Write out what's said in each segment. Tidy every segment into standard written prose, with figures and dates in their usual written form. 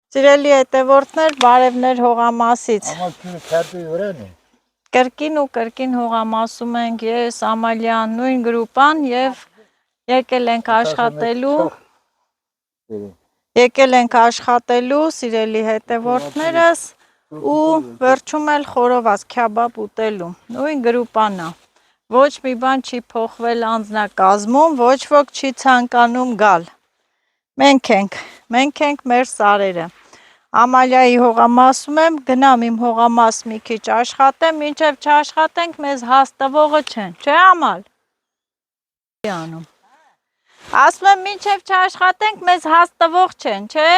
Սիրելի հետևորդներ, բարևներ հողամասից։ Կրկին ու կրկին հողամասում ենք ես, Ամալյան, նույն գրուպան եւ եկել ենք աշխատելու սիրելի հետևորդներս ու վերջում էլ խորոված քյաբաբ ուտելու։ Նույն գրուպանա։ Ոչ մի բան չի փոխվել անձնակազմում, ոչ ոք չի ցանկանում գալ։ Մենք ենք մեր սարերը։ Ամալիայի հողամասում եմ, գնամ իմ հողամաս մի քիչ աշխատեմ, մինչև չաշխատենք մեզ հաստվողը չեն, չէ Ամալ։ Ասում եմ մինչև չաշխատենք մեզ հաստվող չեն, չէ։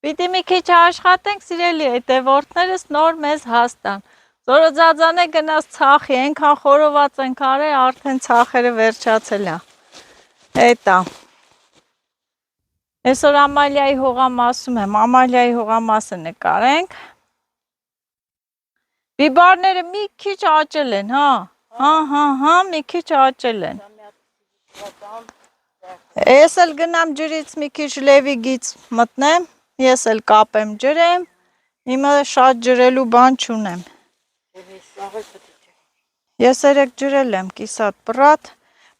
Պիտի մի քիչ աշխատենք, սիրելի հետևորդներս նոր մեզ հաստան։ Զորոձածանե գնաց ցախի, այնքան խորոված ենք արել, արդեն ցախերը վերջացել է։ Էտա։ Այսօր Ամալիայի հողամասում եմ, Ամալիայի հողամասը նկարենք։ Բիբարները մի քիչ աճել են, հա, մի քիչ աճել են։ Ես էլ գնամ ջրից մի քիչ լևի գից մտնեմ, ես էլ կապեմ ջրեմ, հիմա շատ ջրելու բան չունեմ։ Ես երեք ջրել եմ կիսատ պրատ,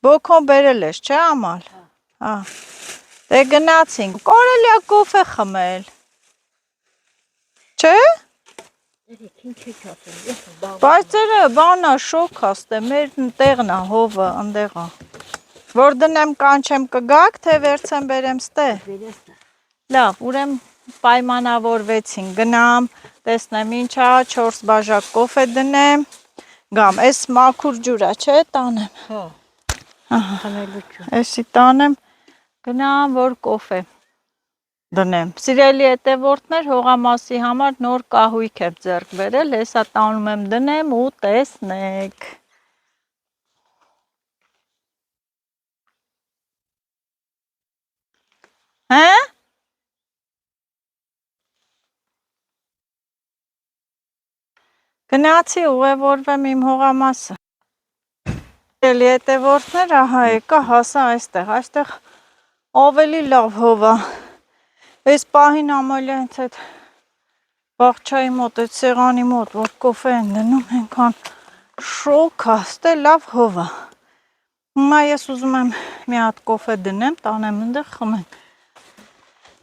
բոքոն բերել ես, չէ Ամալ։ Հա։ Դե գնացինք, կարելի է կոֆե խմել։ Չէ։ Բայց ծերը բանա շոք աստե, մեր տեղն է, հովը, ընդեղա։ Որ դնեմ կանչեմ կգաք, թե վերցեմ բերեմ ստե։ Լավ, ուրեմ պայմանավորվեցին, գնամ, տեսնեմ ինչա, 4 բաժակ կոֆե դնեմ, գամ, ես մաքուր ջուրա, չէ, տանեմ։ Էսի տանեմ, գնամ, որ կոֆե դնեմ։ Սիրելի հետևորդներ, հողամասի համար նոր կահույք եմ ձեռք բերել, հեսա տանում եմ դնեմ ու տեսնեք։ Հա։ Գնացի ուղևորվեմ իմ հողամասը։ Սիրելի հետևորդներ, ահա եկա, հասա այստեղ ավելի լավ հով է։ Այս պահին Ամալիա հենց այդ բաղչայի մոտ, այդ սեղանի մոտ, որ կոֆե են դնում, այնքան շոք է, ստե լավ հով է։ Հիմա ես ուզում եմ մի հատ կոֆե դնեմ, տանեմ ընդեղ խմենք։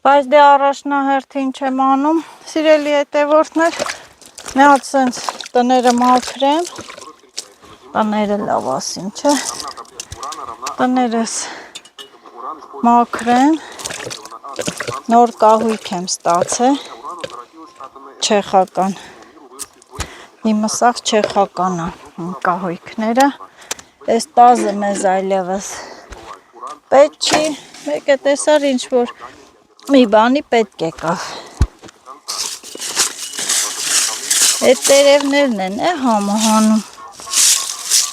Բայց դե առաջնահերթին չեմ անում, սիրելի հետևորդներ, մի հատ սենց տները մաքրեմ, տները լավ ասիմ, չէ, տներս մաքրեմ, նոր կահույք եմ ստացել, չեխական, իմը սաղ չեխական կահույքները, ես տազը մեզ այլևս պետք չի, մեկ է տեսար ինչ-որ մի բանի պետք եկավ։ Այդ տերևներն են համահանում,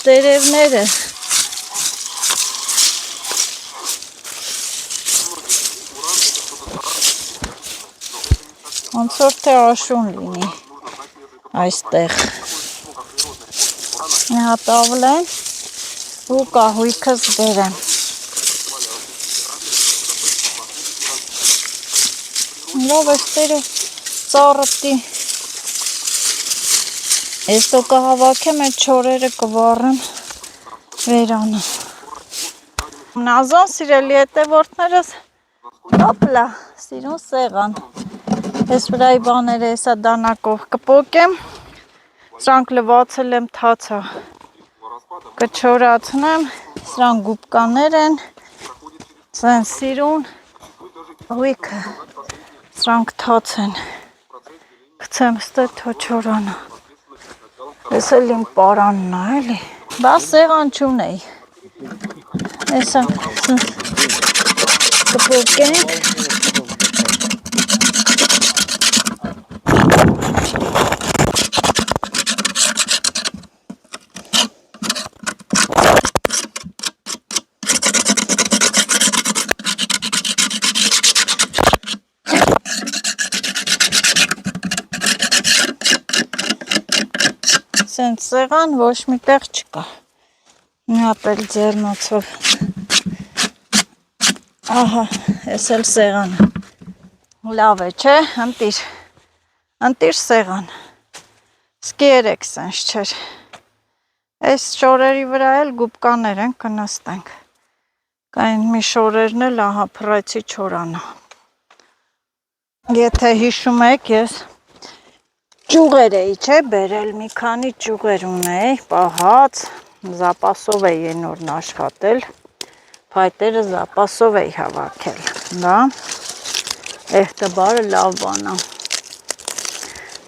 տերևները, ոնց որ թե աշուն լինի այստեղ։ Մի հատ ավլեն ու կահույքս բերեմ։ Լավ ես տերը ծառըտի։ Ես տո կհավաքեմ այդ չորերը կվառեմ վերանը։ Նազան սիրելի հետևորդներս, հոպլա, սիրուն սեղան։ Ես վրայի բաները հեսա դանակով կպոկեմ, սրանք լվացել եմ թացա, կչորացնեմ, սրանք գուբկաներ են, սեն սիրուն, հույքը, սրանք թաց են, կցեմ ստե թո չորանա, ես էլ իմ պարանն է, էլի, բա սեղան չունեի, հեսա կպոկենք, Սենց սեղան ոչ մի տեղ չկա, մի հատ էլ ձեռնոցով, ահա, ես էլ սեղանը, Լավ է, չէ, ընտիր սեղան, սկի 3 սենչ չեր, այս շորերի վրա էլ գուպկաներ են, կնստենք, կային մի շորերն էլ ահա փռեցի չորանա, եթե հիշում եք ես ճյուղեր էի, չէ, բերել մի քանի ճյուղեր ունեի, պահած, զապասով էի նորն աշխատել, փայտերը զապասով էի հավաքել, դա, էհտբարը լավ բան է,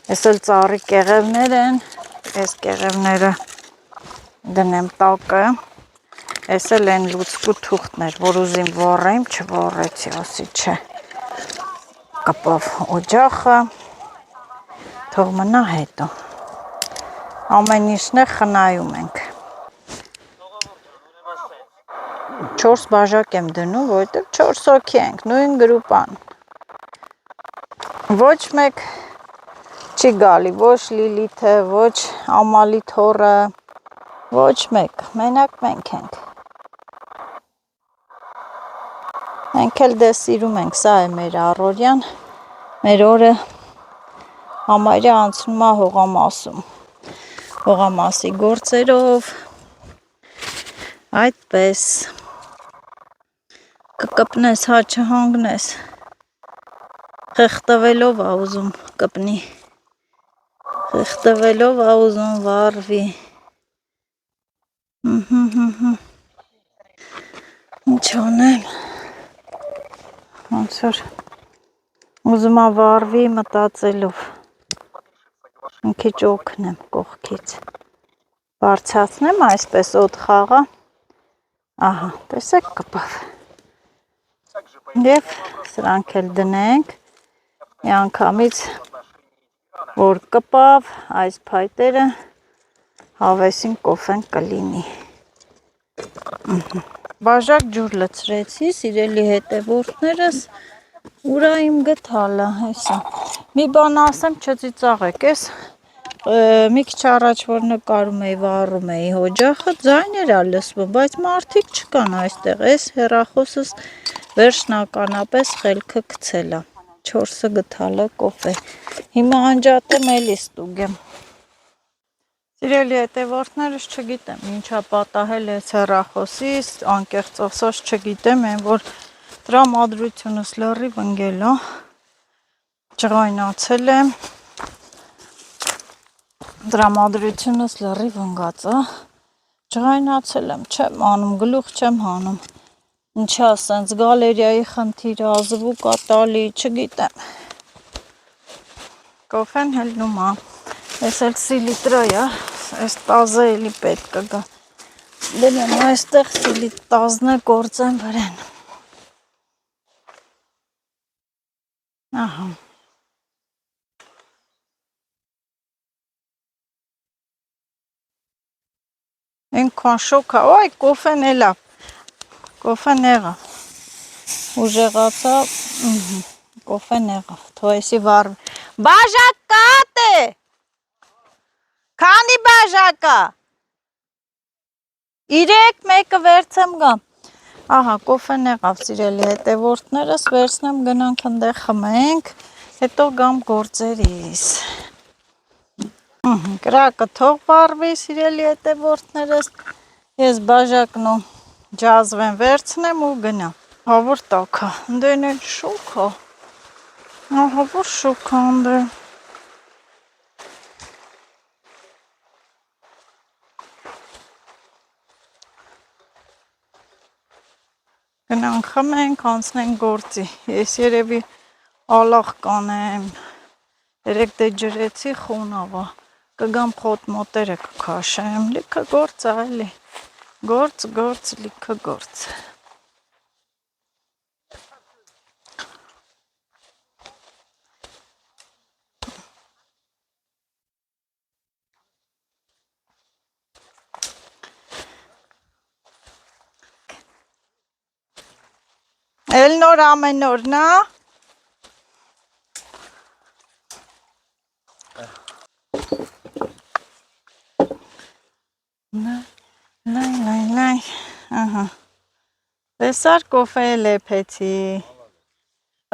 ես էլ ծառի կեղևներ են, այս կեղևները դնեմ տակը, ես էլ են լուծկու թուղթներ, որ ուզիմ վառեիմ, չվառեցի, ասի չէ, կպավ օջախը, թող մնա հետո, ամեն ինչն է խնայում ենք, 4 բաժակ եմ դնում, որտեղ 4 հոգի ենք, նույն գրուպան, ոչ մեկ չի գալի, ոչ Լիլիթը, ոչ Ամալի թոռը, ոչ մեկ, մենակ մենք ենք, մենք էլ դե սիրում ենք, սա է մեր առօրյան, մեր օրը համարյա անցնում է հողամասում, հողամասի գործերով, այդպես, կկպնես, հա չհանգնես, խեղտվելով ա ուզում կպնի, խեղտվելով ա ուզում վառվի, ինչ անեմ, ոնց որ ուզում ա վառվի մտածելով, մի քիչ օգնեմ կողքից, բարձրացնեմ այսպես օդ խաղա, ահա, տեսեք կպավ, և սրանք էլ դնենք, միանգամից, որ կպավ, այս փայտերը հավեսին կոֆեն կլինի, բաժակ ջուր լցրեցի, սիրելի հետևորդներս, ուրա իմ գթալը, հեսա, մի բան ասեմ չծիծաղեք, ես մի քիչ առաջ որ նկարում էի, վառում էի օջախը, ձայներ ա լսվում, բայց մարդիկ չկան այստեղ, այս հեռախոսս վերջնականապես խելքը գցել ա, 4-ը գթալը կոֆե, հիմա անջատեմ էլի ստուգեմ, սիրելի հետևորդներս չգիտեմ, ինչա պատահել ես հեռախոսիս, անկեղծ ասած չգիտեմ, են որ տրամադրությունս լրիվ ընկել է, ջղայնացել եմ, տրամադրությունս լրիվ ընկած է, ջղայնացել եմ, չեմ անում, գլուխ չեմ հանում, ինչա սենց գալերիայի խնդիր ազվու կատալի, չգիտեմ, կոֆեն հելնում է, ես էլ սիլիտրոյ է, այս տազը էլի պետք կգա, դնեմ այստեղ տազնը գործեմ վրեն, ահա, ինքան շոք է, ոյ կոֆեն էլա, կոֆեն եղա, ուժեղացա, կոֆեն եղա, թոյեսի վարվ, բաժակ կատ է, քանի բաժակ է, 3, մեկը վերցեմ գամ, ահա կոֆեն եղավ սիրելի հետևորդներս, վերցնեմ գնանք ընդեղ խմենք, հետո գամ գործերիս, կրակը թող վառվի սիրելի հետևորդներս, ես բաժակն ու ջազվեն վերցնեմ ու գնամ, հավոր տակ է, ընդեն էլ շուք է, հավոր շուք է ընդեն, գնանք խմենք, անցնենք գործի, ես երևի ալաղ կանեմ, երեկ դե ջրեցի խոնավա, կգամ խոտ մոտերը կքաշեմ, լիքը գործ է էլի, գործ, լիքը գործ, էլ նոր ամեն նոր նա, լայ, ահա, տեսար կոֆե լեփեցի,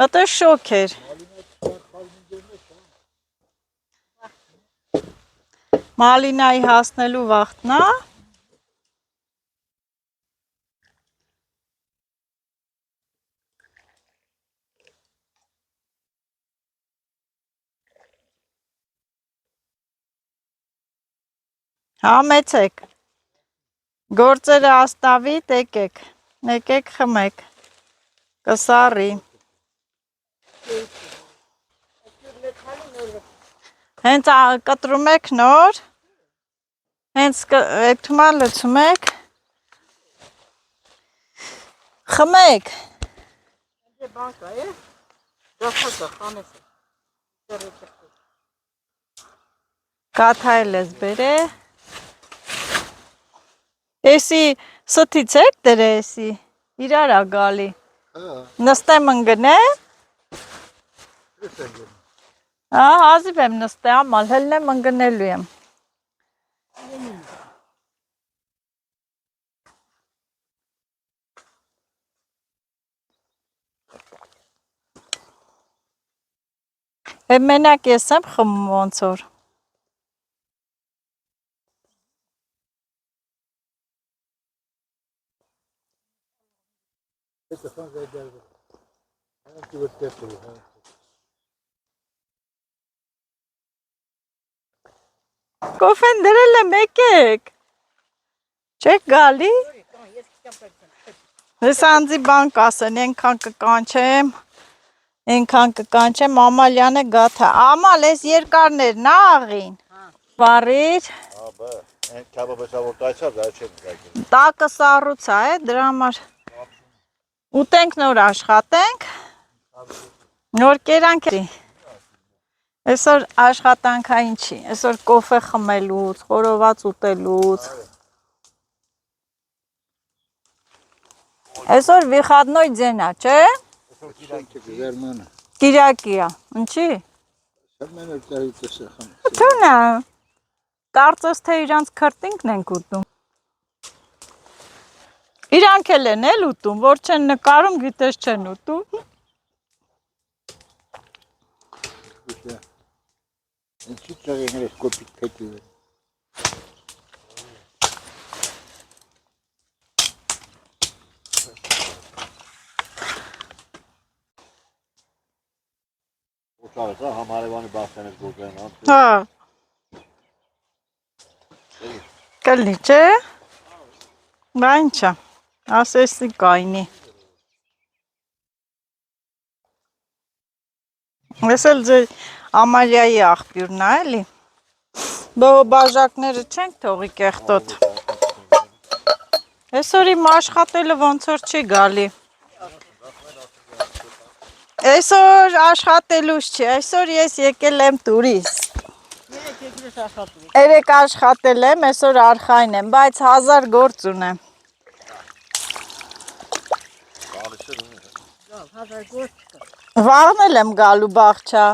ատը շոք էր, Մալինայի հասնելու վաղտնա։ Համեցեք։ Գործերը աստավիտ եկեք։ Եկեք խմեք։ Կսարի։ Հենց կտրում եք նոր։ Հենց էթումա լցում եք։ Խմեք։ Կաթայել ես բերե։ Էսի սթից եք դրե էսի։ Իրարա գալի։ Նստեմ ընգնե։ Հազիվ եմ նստե ամալ, հելնեմ ընգնելու եմ։ Մենակ ես եմ խմում ոնց որ։ Կոֆեն դրել եմ եկեք։ Չեք գալի։ Ես անձի բան կասեն, ենքան կկանչեմ, Ամալյանը գաթա, Ամալ ես երկարներ նա աղին, վարիր, տակը սառուցա դրա համար, ուտենք նոր աշխատենք, նոր կերանք էի, այսօր աշխատանքային չի, այսօր կոֆե խմելուց, խորոված ուտելուց, այսօր վիխադնոյ ձենա, չէ? Կիրակիա, ընչի? Թունա, կարծես թե իրանց քրտինքն ենք ուտում։ Իրանք էլ են էլ ուտում, որ չեն նկարում, գիտես չեն ուտում։ Ինչի՞ ծաղեն ես կոպիտ փետի է։ Համարևանի բախտեն ես գործեն անց։ Հա։ Կլի չէ։ Բա ինչա, ասեսի կայնի։ Ես էլ ձեր Ամալիայի աղբյուրն է էլի։ Բաժակները չենք թողի կեղտոտ։ Այսօր իմ աշխատելը ոնց որ չի գալի։ Այսօր աշխատելուց չի, այսօր ես եկել եմ տուրիստ։ Երեք աշխատել եմ, այսօր արխային եմ, բայց 1000 գործ ունեմ։ Վաղն էլ եմ գալու բաղչա,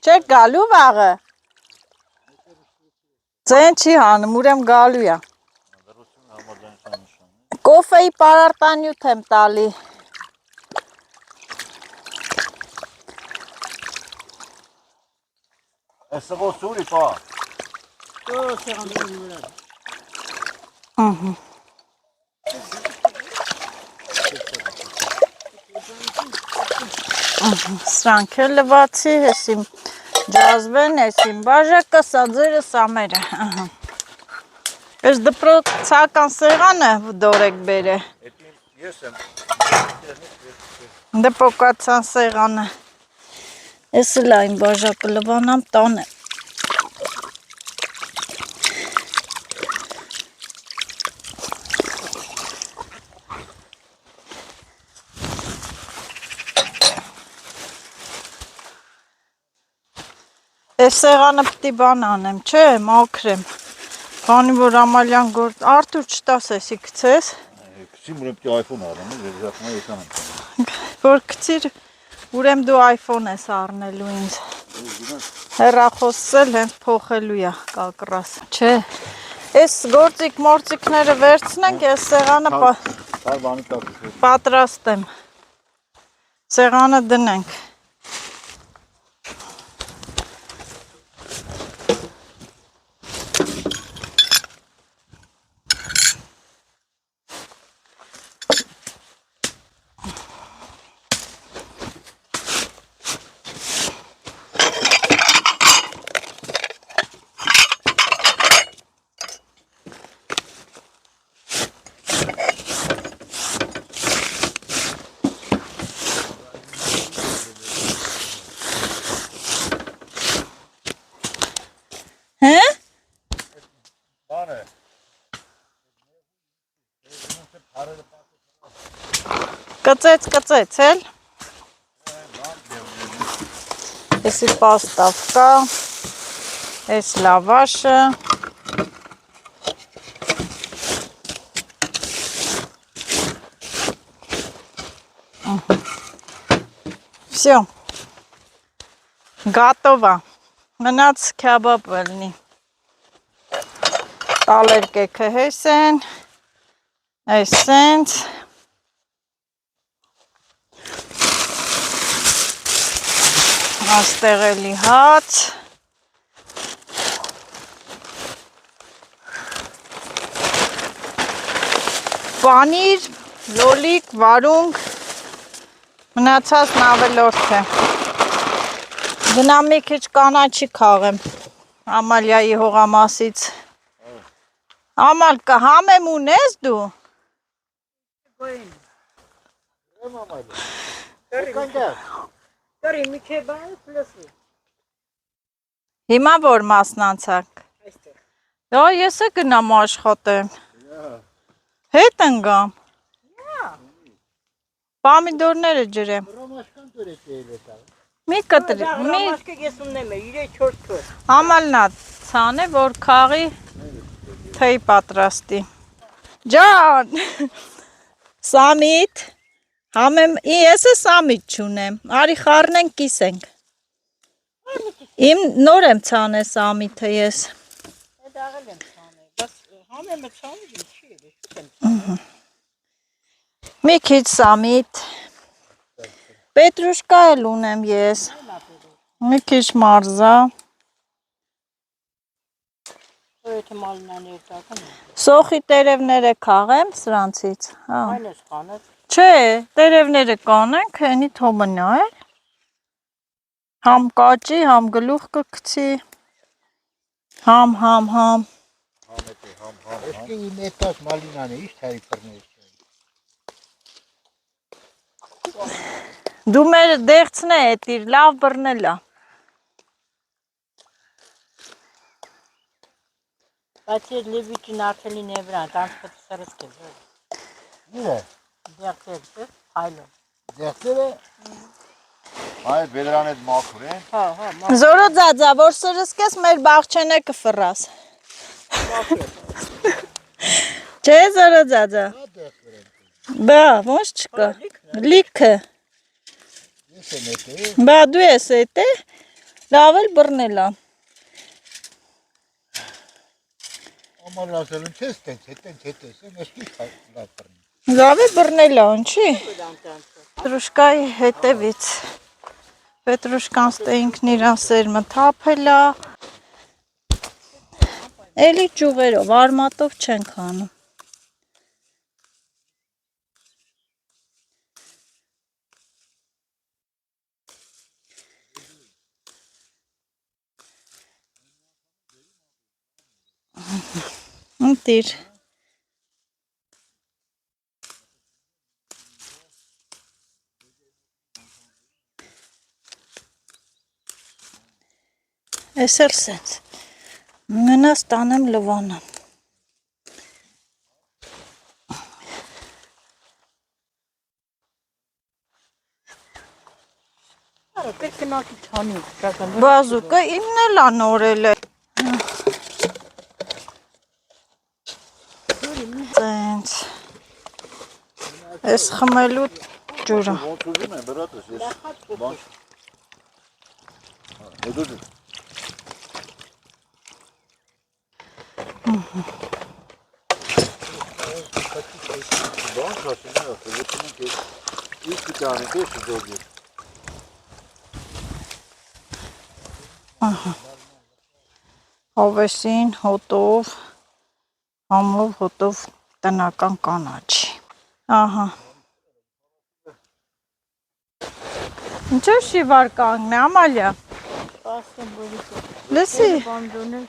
չեք գալու վաղը։ Ձեն չի հանում, ուրեմ գալու է։ Կոֆեի պարարտանյութ եմ տալի։ Էսը ո սուրի պա։ Սրանք է լվացի, հեսիմ ջազվեն, հեսիմ բաժակը, սա ձերը սամերը։ Ես դպրոցական սեղանը դորեք բեր է։ Ես եմ։ Դպոկացան սեղանը։ Ես էլ այն բաժակը լվանամ տանը։ Ես սեղանը պտի բան անեմ, չէ, մաքրեմ։ Բանի որ Ամալյան գործ, Արթուր չտաս եսի կցես։ Քսի մուրեմ պտի iPhone արամ, եզրախմա եկան եմ։ Որ կցիր, ուրեմ դու iPhone ես առնելու ինձ։ Հեռախոսել հենց փոխելու է կակրաս, չէ։ Ես գործիկ մորցիկները վերցնենք, ես սեղանը պատրաստեմ։ Սեղանը դնենք։ Հե? Բան է։ Կծեց էլ։ Էսի պաստավկա, էս լավաշը։ Всё. Готово. Մնաց քեբաբ ելնի։ Տալերկեքը հես են։ Այս սենց։ Աստեղ էլի հաց։ Պանիր, լոլիկ, վարունգ, մնացածն ավելորդ է։ Գնամ մի քիչ կանաչի քաղեմ Ամալիայի հողամասից։ Ամալ, կհամեմ ունես դու։ Հիմա որ մասնանցակ։ Դա ես է գնամ աշխատեմ։ Հետ ընգամ։ Պամիդորները ջրեմ։ Մի կտրի, մի Ամալնա ցանե, որ քաղի թեյ պատրաստի։ Ջան, Սամիտ, համեմ, ես է Սամիտ չունեմ, արի խառնենք կիսենք։ Իմ նոր եմ ցանե Սամիթը ես։ Մի քիչ Սամիտ, Պետրուշկա էլ ունեմ ես, մի քիչ մարզա։ Սոխի տերևները քաղեմ սրանցից։ Չէ, տերևները կանենք, հենի թոմնա էլ։ Համ կաճի, համ գլուխ կգցի։ Համ։ Eski metas malinane iş tariflerine Դու մեր դեղցն է էտիր, լավ բռնելա։ Բայց ես լեվիճին արդելի նևրան, տանցպետը սրս կեզ։ Nere? Դեղտեր, հայլո։ Deftere Այ բեդրան այդ մաքուր են։ Հա, Զորո ձածա, որ սրսկես մեր բաղչենը կֆրաս։ Չէ զորո ձածա։ Բա, ոնց չկա։ Լիքը։ neyse mete. Բա դու ես էտե, լավ էլ բռնելա։ Ama lazım çesten eski tariflerine. Լավ է բռնելա, ինչի։ Պետրուշկայի հետևից։ Պետրուշկան ստե ինքն իրան սերմը թափելա։ Էլի ճյուղերով, արմատով չենք անում։ Ընտիր։ Ես էլ սենց։ Մնաս տանեմ լվանը։ Պետք է նակի չանի, կական։ Բազուկը իմն էլ անորել է։ Սենց։ Ես խմելու ջուրը։ Ոնց ուզում են, բրատս, ես բան։ Հետո դու։ Բան քաշին է, ոչինչ է։ Իսկ կանը քեշ դոգի։ Հովեսին, հոտով, համով, հոտով տնական կանաչի։ Ահա։ Ինչու շիվար կանգն է, Ամալիա։ Պաստեմ բորիք է։ Լսի։ Բանդոնել։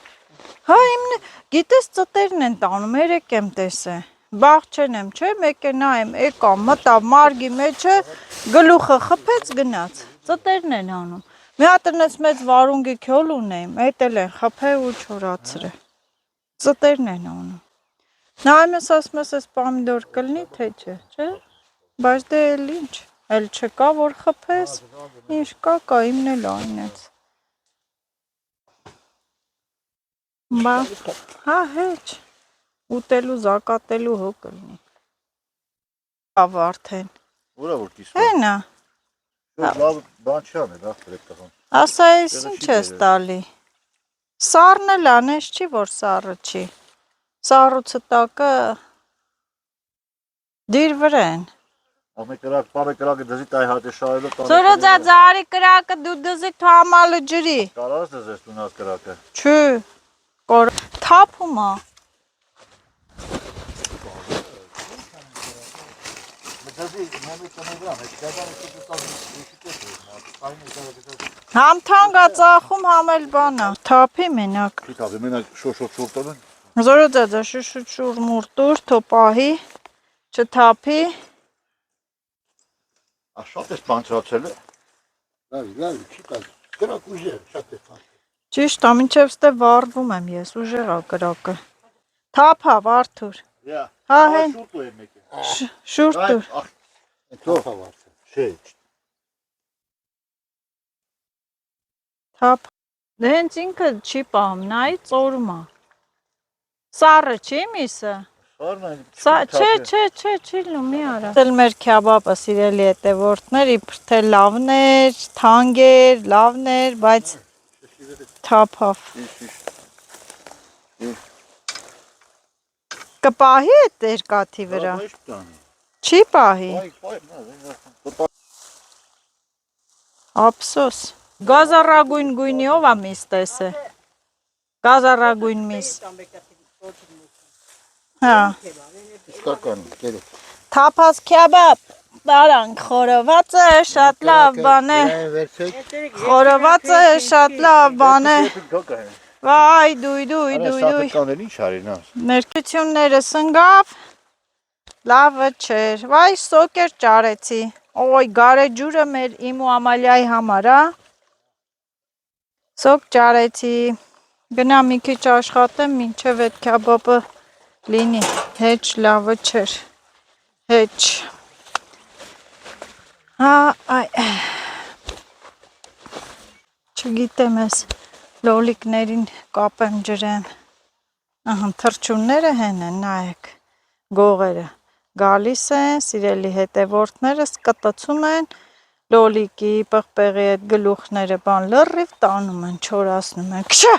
Հա իմն գիտես ծտերն են տանում, երեք եմ տեսե։ Բաղ չենեմ, չէ, մեկ է նայեմ, եկա, մտավ մարգի մեջը, գլուխը խփեց գնաց։ Ծտերն են անում։ Մի հատ այնպես մեծ վարունգի քյոլ ունեիմ, էտել են խփե ու չորացրե։ Ծտերն են անում։ Նայում ես ասում ես այս պոմիդոր կլնի թե չէ, չէ՞։ Բայց դե էլ ինչ, էլ չկա որ խփես, ինչ կա, իմն էլ այնեց։ Բա, հա հեչ, ուտելու, զակատելու հո կլնի։ Ավ արդեն։ Ուրա որ կիսվա։ Հենա, Լավ բան չի անել, ախր այդ տղան։ ասա ես ինչ ես տալի։ Սառն էլ անես չի, որ սառը չի։ Սառուցը տակը դիր վրեն։ Ամե կրակը դզի տայ հատե շարելը տանը։ Սորո ձարի կրակը դու դզի թամալը ջրի։ Կարաս դզես տունած կրակը։ Չէ, կոր թափում է։ Դզի նամի տնեգրամ, այդ դադանը Համ թանգա ծախում, համ էլ բանա։ Թափի մենակ։ Չի թափի, մենակ շոշով շուրտան են։ Զորո ձա շուշուտ շուր մուրտուր, թո պահի, չթափի։ Շատ ես պանցրացել է։ Լավ, չի կա։ Կրակ ուժեր, շատ է փան։ Ճիշտ է, մինչև ստե վառվում եմ ես, ուժեղ է կրակը։ Թափա, Վարդուր։ Հա, հեն։ Շուրտու է մեկը։ Շուրտուր։ Թող ավարտը։ Չէ։ Թափ։ Դե հենց ինքը չի պահում, նայի ծորում է։ Սառը չի միսը։ Չէ, չի լու, մի արա։ Էլ մեր քյաբաբը սիրելի հետևորդներ, իբր թե լավն էր, թանկ էր, լավն էր, բայց թափավ։ Կպահի այդ երկաթի վրա։ Չի պահի։ Ափսոս։ Գազառագույն գույնիով է միս տեսե։ Գազառագույն միս։ Հա։ Իսկական, գերեք։ Թափած քյաբաբ, բարանք, խորովածը շատ լավ բան է։ Խորովածը շատ լավ բան է։ Վայ, դույ։ Սատկանել ինչ արին աս։ Ներկությունները սնգավ, լավը չէր։ Վայ, սոկեր ճարեցի։ Ոյ, գարեջուրը մեր իմ ու Ամալիայի համար, հա։ Սոկ ճարեցի։ Գնա մի քիչ աշխատեմ, մինչև այդ քյաբաբը լինի, հեչ լավը չէր, հեչ, այ, չգիտեմ ես լոլիկներին կապեմ ջրեմ, թրջունները հեն են, նայեք, գողերը, գալիս են, սիրելի հետևորդներս կտցում են, լոլիկի, պղպեղի այդ գլուխները բան լրիվ տանում են, չորացնում են, քշա,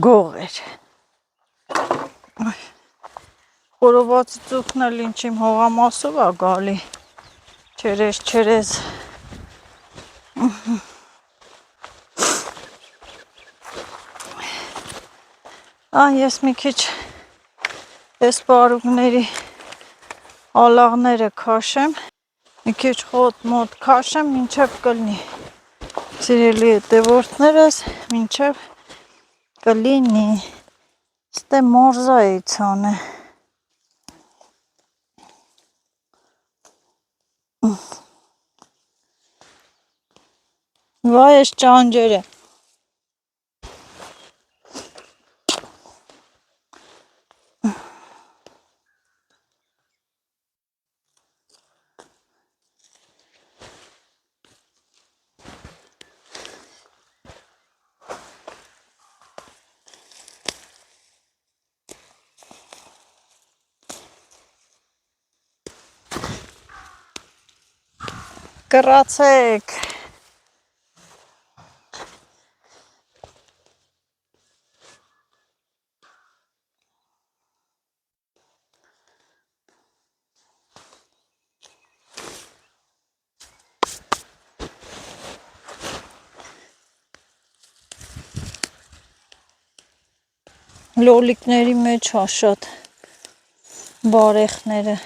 գողեր, խորովածի ծուխն էլ ինչ իմ հողամասով է գալի, չերես, ես մի քիչ ես պարուկների ալաղները քաշեմ, մի քիչ խոտ մոտ քաշեմ, մինչև կլնի, սիրելի հետևորդներս, մինչև կլինի, ստե մորզա էի ցանը, վայ ես ճանջերը, կռացեք, լոլիկների մեջ հա շատ բարեխները,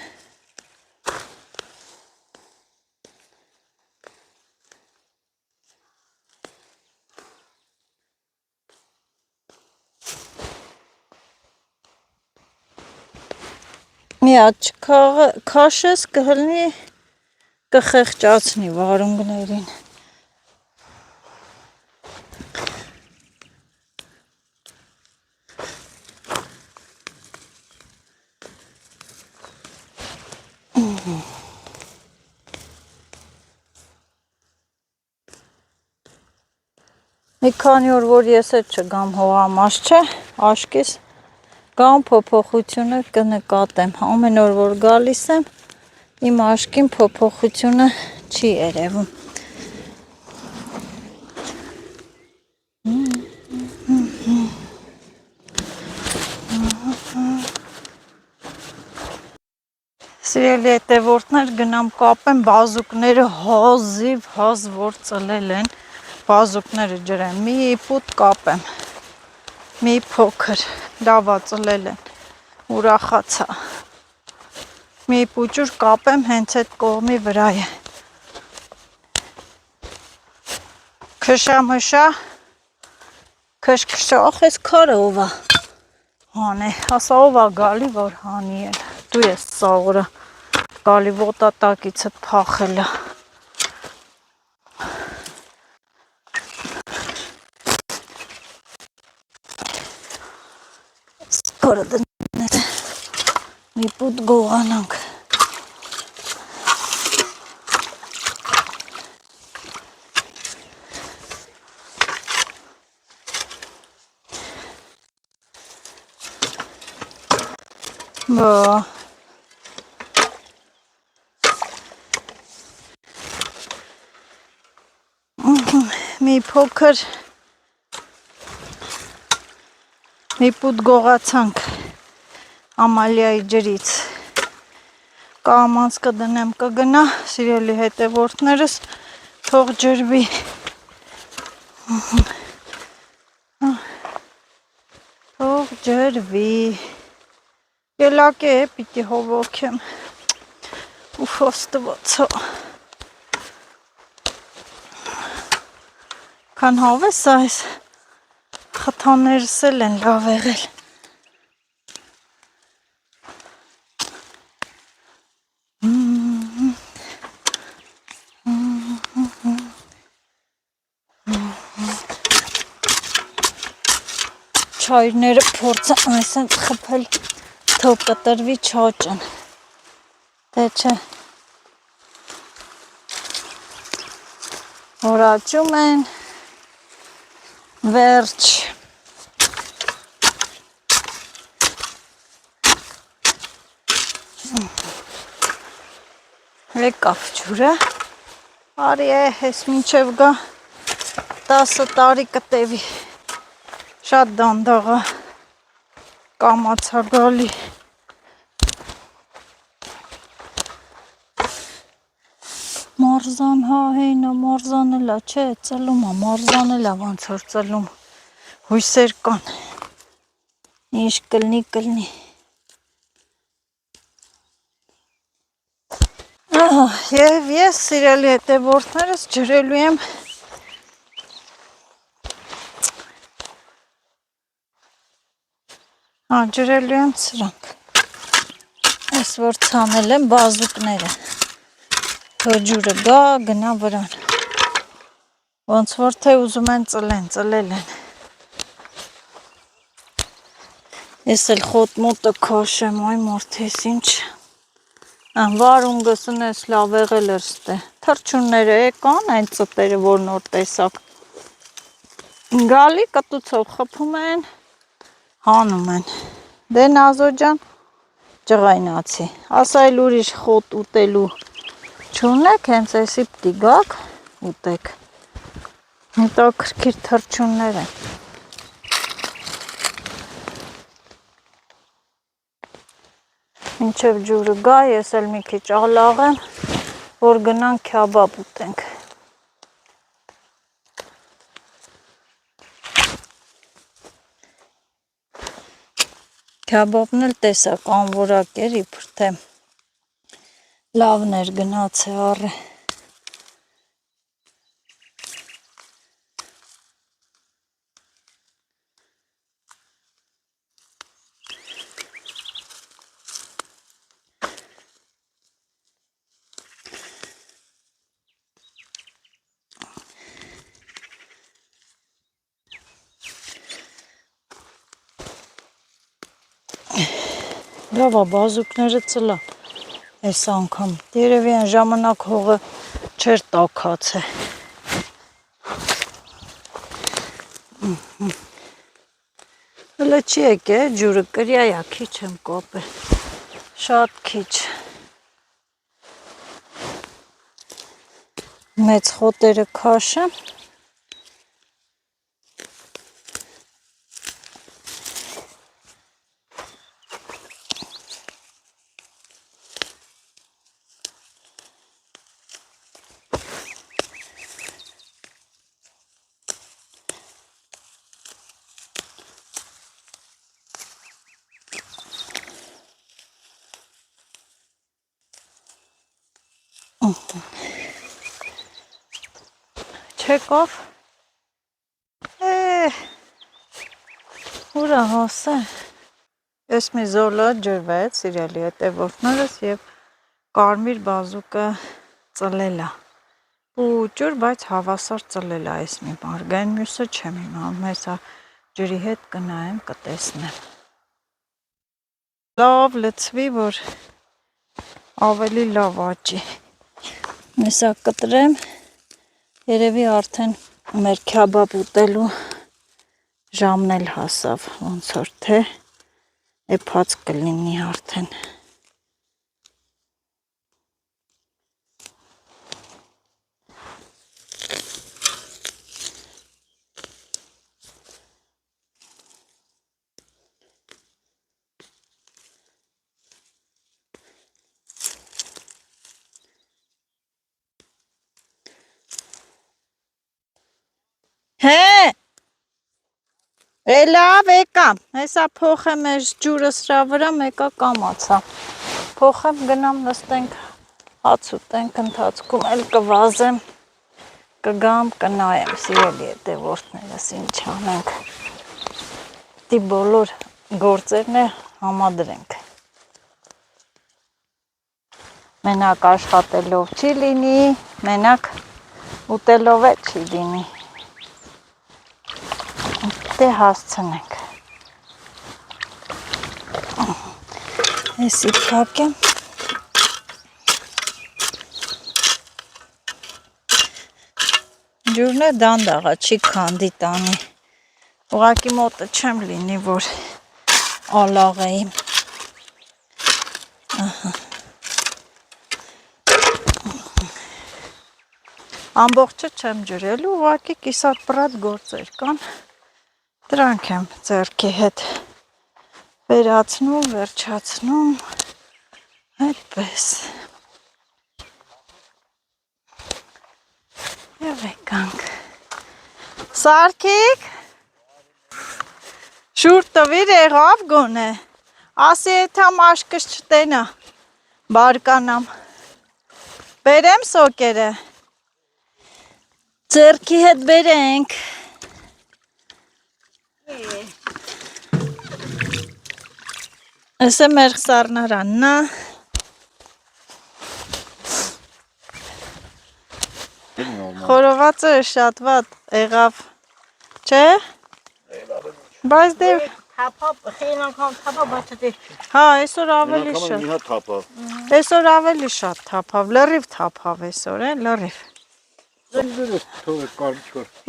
մի հատ քաշես կհլնի կխեղճացնի վարունգներին։ Մի քանի օր որ ես էլ չգամ հողամաս չէ, աշկիս գամ փոփոխությունը կնկատեմ։ Ամեն օր որ գալիս եմ, իմ աշկին փոփոխությունը չի երևում։ Սիրելի հետևորդներ, գնամ կապեմ բազուկները հազիվ որ ծլել են, բազուկները ջրեմ, մի պուտ կապեմ, մի փոքր, լավա ծլել են, ուրախացա, մի պուճուր կապեմ հենց այդ կողմի վրա է, քշամշա, քշքշա, ախ ես քարը ով է, հան է, ասա ով է գալի, որ հանի էլ, դու ես սաղորը, գալի ոտատակիցդ փախել է, սկորը դնեց, մի պուտ գողանանք, բա, մի փոքր, մի պուտ գողացանք Ամալիայի ջրից, կամանց կդնեմ կգնա, սիրելի հետևորդներս, թող ջրվի, թող ջրվի, ելակ է, պիտի հովոքեմ, ուֆ աստվածա, քան հավես այս, խթաներս էլ են լավ եղել, չայրները փորձեմ այսենց խփել, թող կտրվի չաճն, դե չէ, որ աճում են, վերջ, եկավ ջուրը, արի է, ես մինչև գա 10 տարի կտևի, շատ դանդաղա, կամացա գալի, մարզան հա հեյնա, մարզան էլա, չէ, ծլում է, մարզան էլա, ոնց որ ծլում, հույսեր կան, ինչ կլնի, և ես սիրելի հետևորդներս ջրելու եմ ջրելու եմ սրանք, ես որ ծանել եմ բազուկները, թող ջուրը գա, գնա վրան, ոնց որ թե ուզում են ծլել են, ես էլ խոտ-մոտը քաշեմ, այ մարդես ինչ, վարունգս ունես լավ եղել էր ստե, թրջունները եկան, այն ծտերը, որ նոր տեսակ, գալի կտուցով խփում են, հանում են, դե Նազո ջան, ջղայնացի, ասա էլ ուրիշ խոտ ուտելու չունեք, հենց էսի պտի գաք, ուտեք, հետաքրքիր թրջուններ են, մինչև ջուրը գա, ես էլ մի քիչ ալաղեմ, որ գնանք քյաբաբ ուտենք, քյաբաբն էլ տեսակ անորակ էր, իբր թե լավն էր գնաց է առը, Լավ է, բազուկները ծլա այս անգամ։ Երևի այն ժամանակ հողը չէր տաքացել։ Հələ չի եկել, ջուրը կրյա, քիչ եմ կոպել։ Շատ քիչ։ Մեծ խոտերը քաշեմ։ Չեկով։ Ուրա հասե։ Ես մի զոլա ջրվեց, սիրելի հետևորդներս եւ կարմիր բազուկը ծլել է։ Պուճուր, բայց հավասար ծլել է այս մի մարգային, մյուսը չեմ իմանում, հեսա ջրի հետ կնայեմ, կտեսնեմ։ Լավ լցվի, որ ավելի լավ աճի։ Հեսա կտրեմ, երևի արդեն մեր քյաբաբ ուտելու ժամն էլ հասավ, ոնց որ թե էփած կլինի արդեն։ Հե, լավ եկամ, հեսա փոխեմ այս ջուրը սրա վրա, մեկա կամացա, փոխեմ գնամ նստենք, հաց ուտենք ընթացքում, էլ կվազեմ, կգամ, կնայեմ, սիրելի հետևորդներս ինչ անենք, դի բոլոր գործերն է համադրենք, մենակ աշխատելով չի լինի, մենակ ուտելով է չի լինի, դե հասցնենք, եսի պակեմ, ջուրն է դանդաղա, չի քանդի տանի, ուղղակի մոտը չեմ լինի, որ ալաղեիմ, ամբողջը չեմ ջրելու, ուղղակի կիսատ պրատ գործեր կան, դրանք եմ ձեռքի հետ վերացնում, վերջացնում, այդպես, և եկանք, Սարքիկ, շուր տվիր եղավ գոնե, ասի եթամ աշկս չտենա, բարկանամ, բերեմ սոկերը, ձեռքի հետ բերենք, Ես է մեր սառնարանն է, խորովածը շատ վատ եղավ, չէ, բայց դե, Խելն անգամ թափա, բայց դե հա, այսօր ավելի շատ, այսօր ավելի շատ թափավ, լրիվ թափավ այսօր, լրիվ,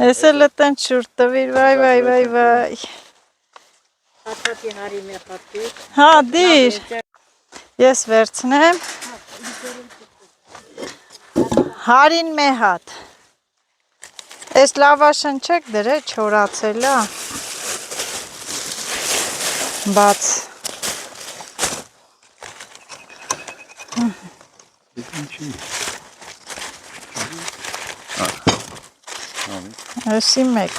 ես է լտեն շուր տվիր, վայ, հացատի հարի մի խատի, հա, դիր, ես վերցնեմ, հարին մե հատ, ես լավաշն չեք դրե, չորացել է, բաց, եսի մեկ,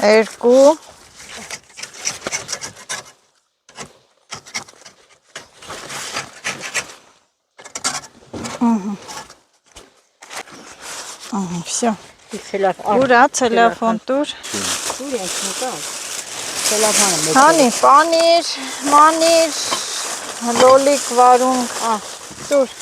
երկու, всё, ուրա ցելոֆան տուր, Ցելոֆանը հանի, պանիր, մանիր, լոլիկ վարունգ, տուր։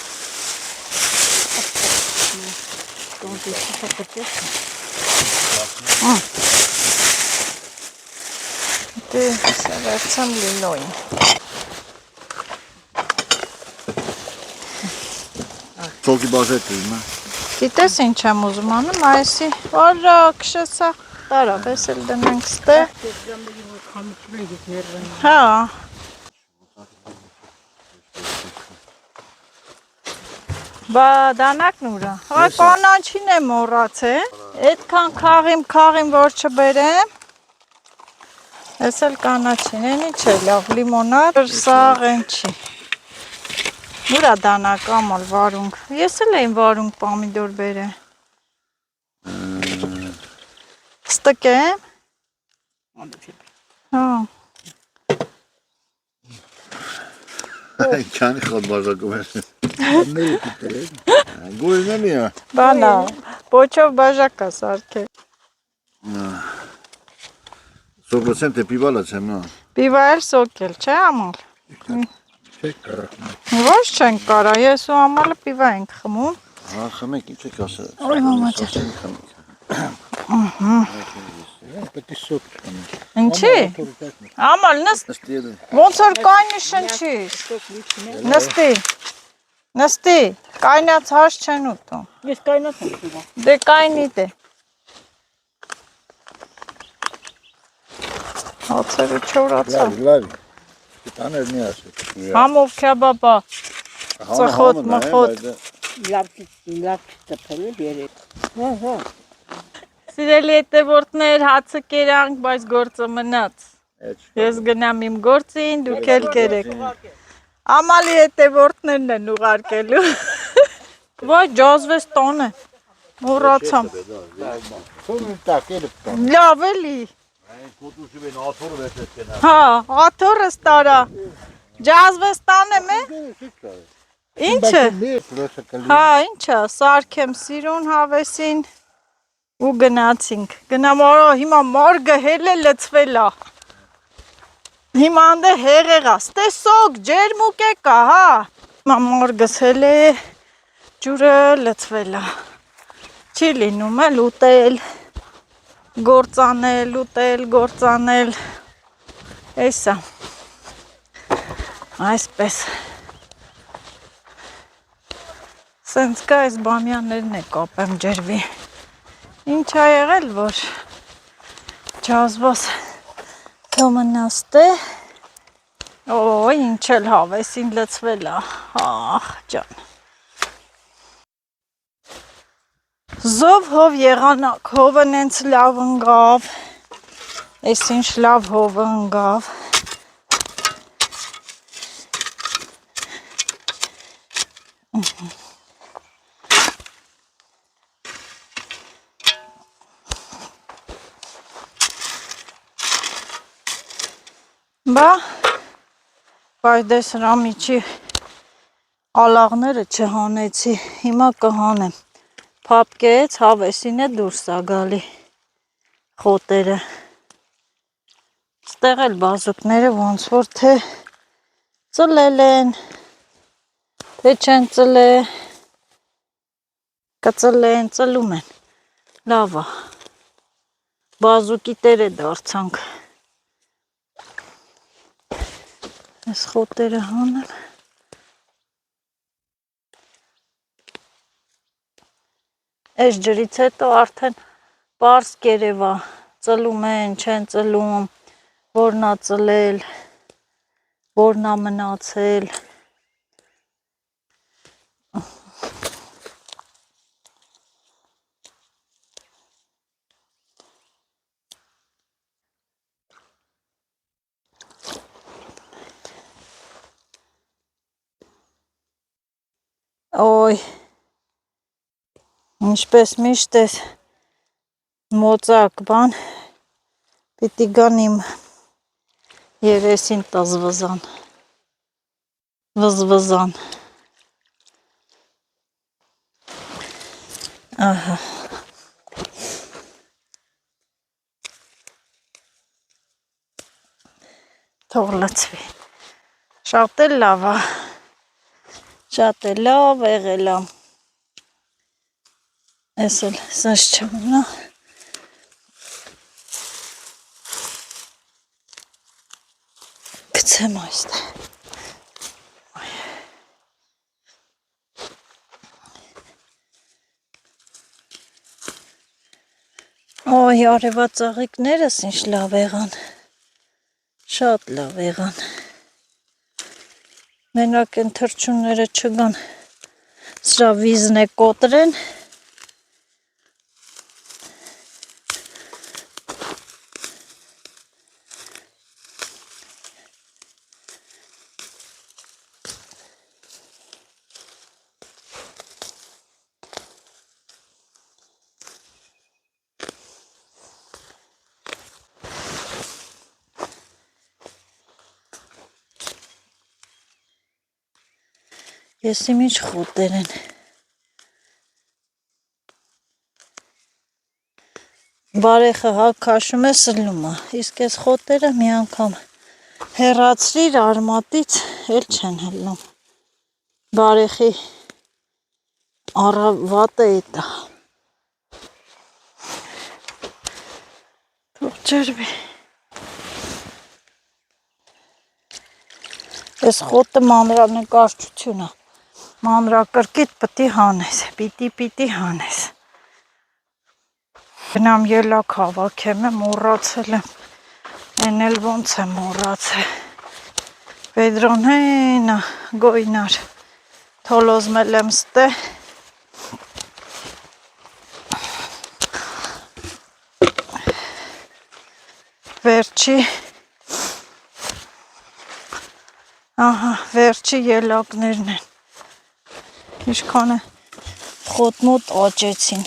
Դե սավարցամ լիլոյին։ Ծոկի բաժետը հիմա։ Գիտես ինչ եմ ուզում անում, այսի, որա քշեսա, տարա, բեսել դնենք ստե։ Հա։ Բա դանակն ուրա, հա կանաչին է մորաց է, էդքան քաղիմ, որ չբերեմ, ես էլ կանաչին են, ինչ է լավ, լիմոնատ, սաղ են չի, ուրա դանակ ամալ վարունգ, ես էլ էին վարունգ պամիդոր բերը, ստկեմ, հա, Քանի խոտ բաժակում ես։ Գույնը միա։ բանա, պոչով բաժակա սարքել, 100% պիվալը չեմ նա։ պիվա էլ սոկել, չէ ամալ, Չեք կարա։ ոչ չենք կարա, ես ու ամալը պիվա ենք խմում, Հա, խմեք, ինչ եք ասել։ Ոյ մամաճա։ Պետք է սոկ չկան։ Ինչի, ամալ նստ, Ստիեդը։ ոնց որ կայնի շնչիս, նստի, կայնած հաշ չեն ուտում, Ես կայնած եմ պիվա։ դե կայնի դե, հացերը չորացա, Լավ։ Տաներ մի ասեք։ համով քյաբաբա, ծխոտ, մխոտ, Լավ չտպել է բերը։ սիրելի հետևորդներ, հացը կերանք, բայց գործը մնաց, ես գնամ իմ գործին, դուք էլ կերեք, ամալի հետևորդներն են ուղարկելու, վայ ջազվես տան է, մորացամ, լավ էլի, Կոտուսի բեն աթորը վեսես կենա։ հա, աթորս տարա, ջազվես տան եմ է, ինչը, հա, ինչա, սարքեմ սիրուն հավեսին ու գնացինք, գնամ արա, հիմա մարգը հել է լծվելա, հիմա անդե հեղեղա, ստեսոք, ջերմուկ է կա, հա, հիմա մարգս հել է, ջուրը լծվելա, չի լինում էլ ուտել, գործանել, էսա, այսպես, սենց կա այս բամյաններն է կապեմ ջրվի, ինչ ա եղել, որ ջազվաս թոմնաստ է, ինչ էլ հավեսին լծվել է, ախ ջան, զով հով եղանակ, հովը նենց լավ ընգավ, ես ինչ լավ հովը ընգավ, բայց դե սրա միջի ալաղները չհանեցի, հիմա կհանեմ, փապկեց, հավեսին է դուրս ա գալի խոտերը, ստեղ էլ բազուկները ոնց որ թե ծլել են, թե չեն ծլե, կծլեն, ծլում են, լավ ա, բազուկի տեր է դարձանք, ես խոտերը հանեմ, այս ջրից հետո արդեն պարզ կերևա, ծլում են, չեն ծլում, որն ա ծլել, որն ա մնացել, Ոյ, ինչպես միշտ ես մոծակ բան, պիտի գան իմ երեսին տզվզան, վզվզան, ահա, թող լծվի, Շատ էլ լավ է։ Շատ էլ լավ եղել է։ Էս էլ սաշ չմնա։ Գցեմ այստեղ։ Ոյ, արևածաղիկներս ինչ լավ եղան։ Շատ լավ եղան։ Մենակ են թրջունները չգան։ Սրա վիզն է կոտրեն։ Ես իմ ինչ խոտեր են։ Բարեխը հա քաշում է սլում է, իսկ այս խոտերը մի անգամ հեռացրիր արմատից, էլ չեն հլնում։ Բարեխի առավատը էտա։ Թող ջրվի։ Այս խոտը մանրանկարչություն է։ Մանրակրկիտ պիտի հանես, պիտի հանես։ Գնամ ելակ հավաքեմ, մոռացել եմ։ Էն էլ ոնց է մոռացել։ Պետրոն հենա գոյնար։ Թոլոզմել եմ ստե։ Վերջի ահա, վերջի ելակներն են։ Ինչքան է խոտմոտ աճեցին։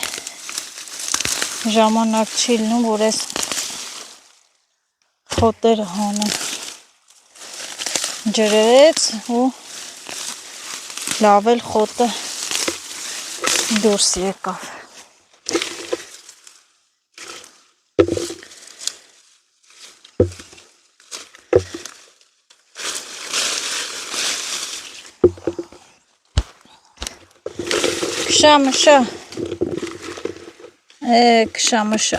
Ժամանակ չի լինում, որ ես խոտերը հանեմ։ Ջրեց ու լավ էլ խոտը դուրս եկավ։ Քշամշա։ Քշամշա։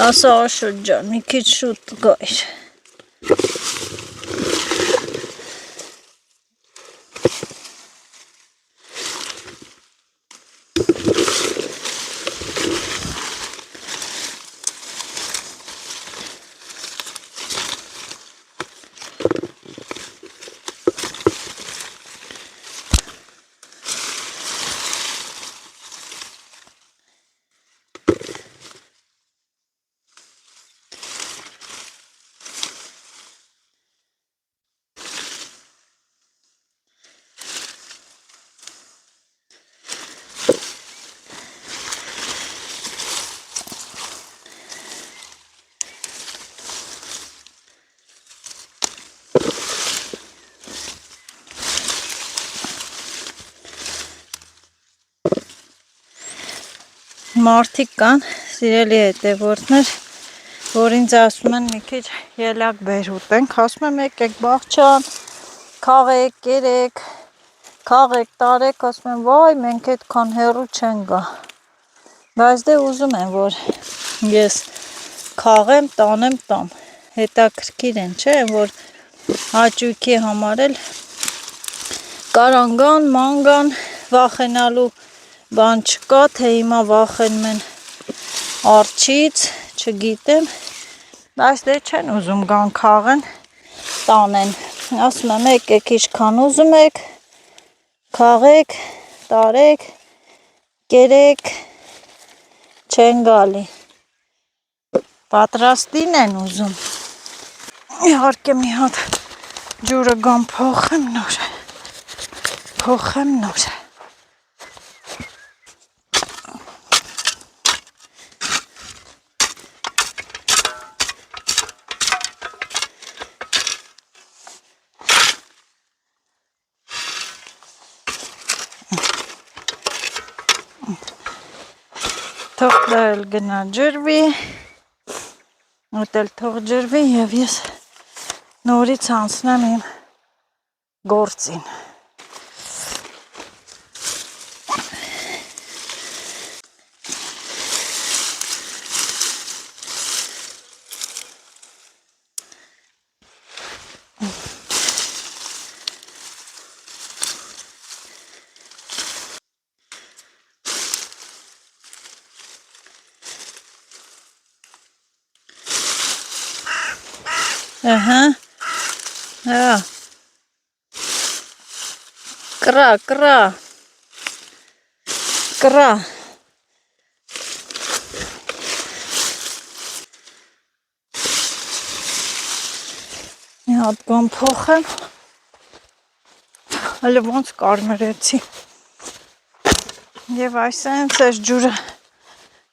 Ասա Աշոտ ջան, մի քիչ շուտ գայր։ Մարդիկ կան, սիրելի հետևորդներ, որ ինձ ասում են մի քիչ ելակ բեր ուտենք, ասում եմ եկեք բաղջան, քաղեք, կերեք, քաղեք, տարեք, ասում եմ վայ, մենք այդքան հեռու չեն գա։ Բայց դե ուզում եմ, որ ես քաղեմ, տանեմ, տամ։ Հետաքրքիր են, չէ, որ հաճույքի համար էլ կարան գան, ման գան, վախենալու բան չկա, թե հիմա վախենում են արջից, չգիտեմ, բայց դե չեն ուզում գան քաղեն, տանեն։ Ասում եմ եկեք ինչքան ուզում եք, քաղեք, տարեք, կերեք, չեն գալի։ Պատրաստին են ուզում։ Իհարկե մի հատ ջուրը գամ փոխեմ նոր։ Փոխեմ նոր։ Թող դա էլ գնա ջրվի, ուտել թող ջրվի և ես նորից անցնեմ իմ գործին։ Ահա, հա, կրա, մի հատ բան փոխեմ, հələ ոնց կարմրեցի, և այս այնց ես ջուրը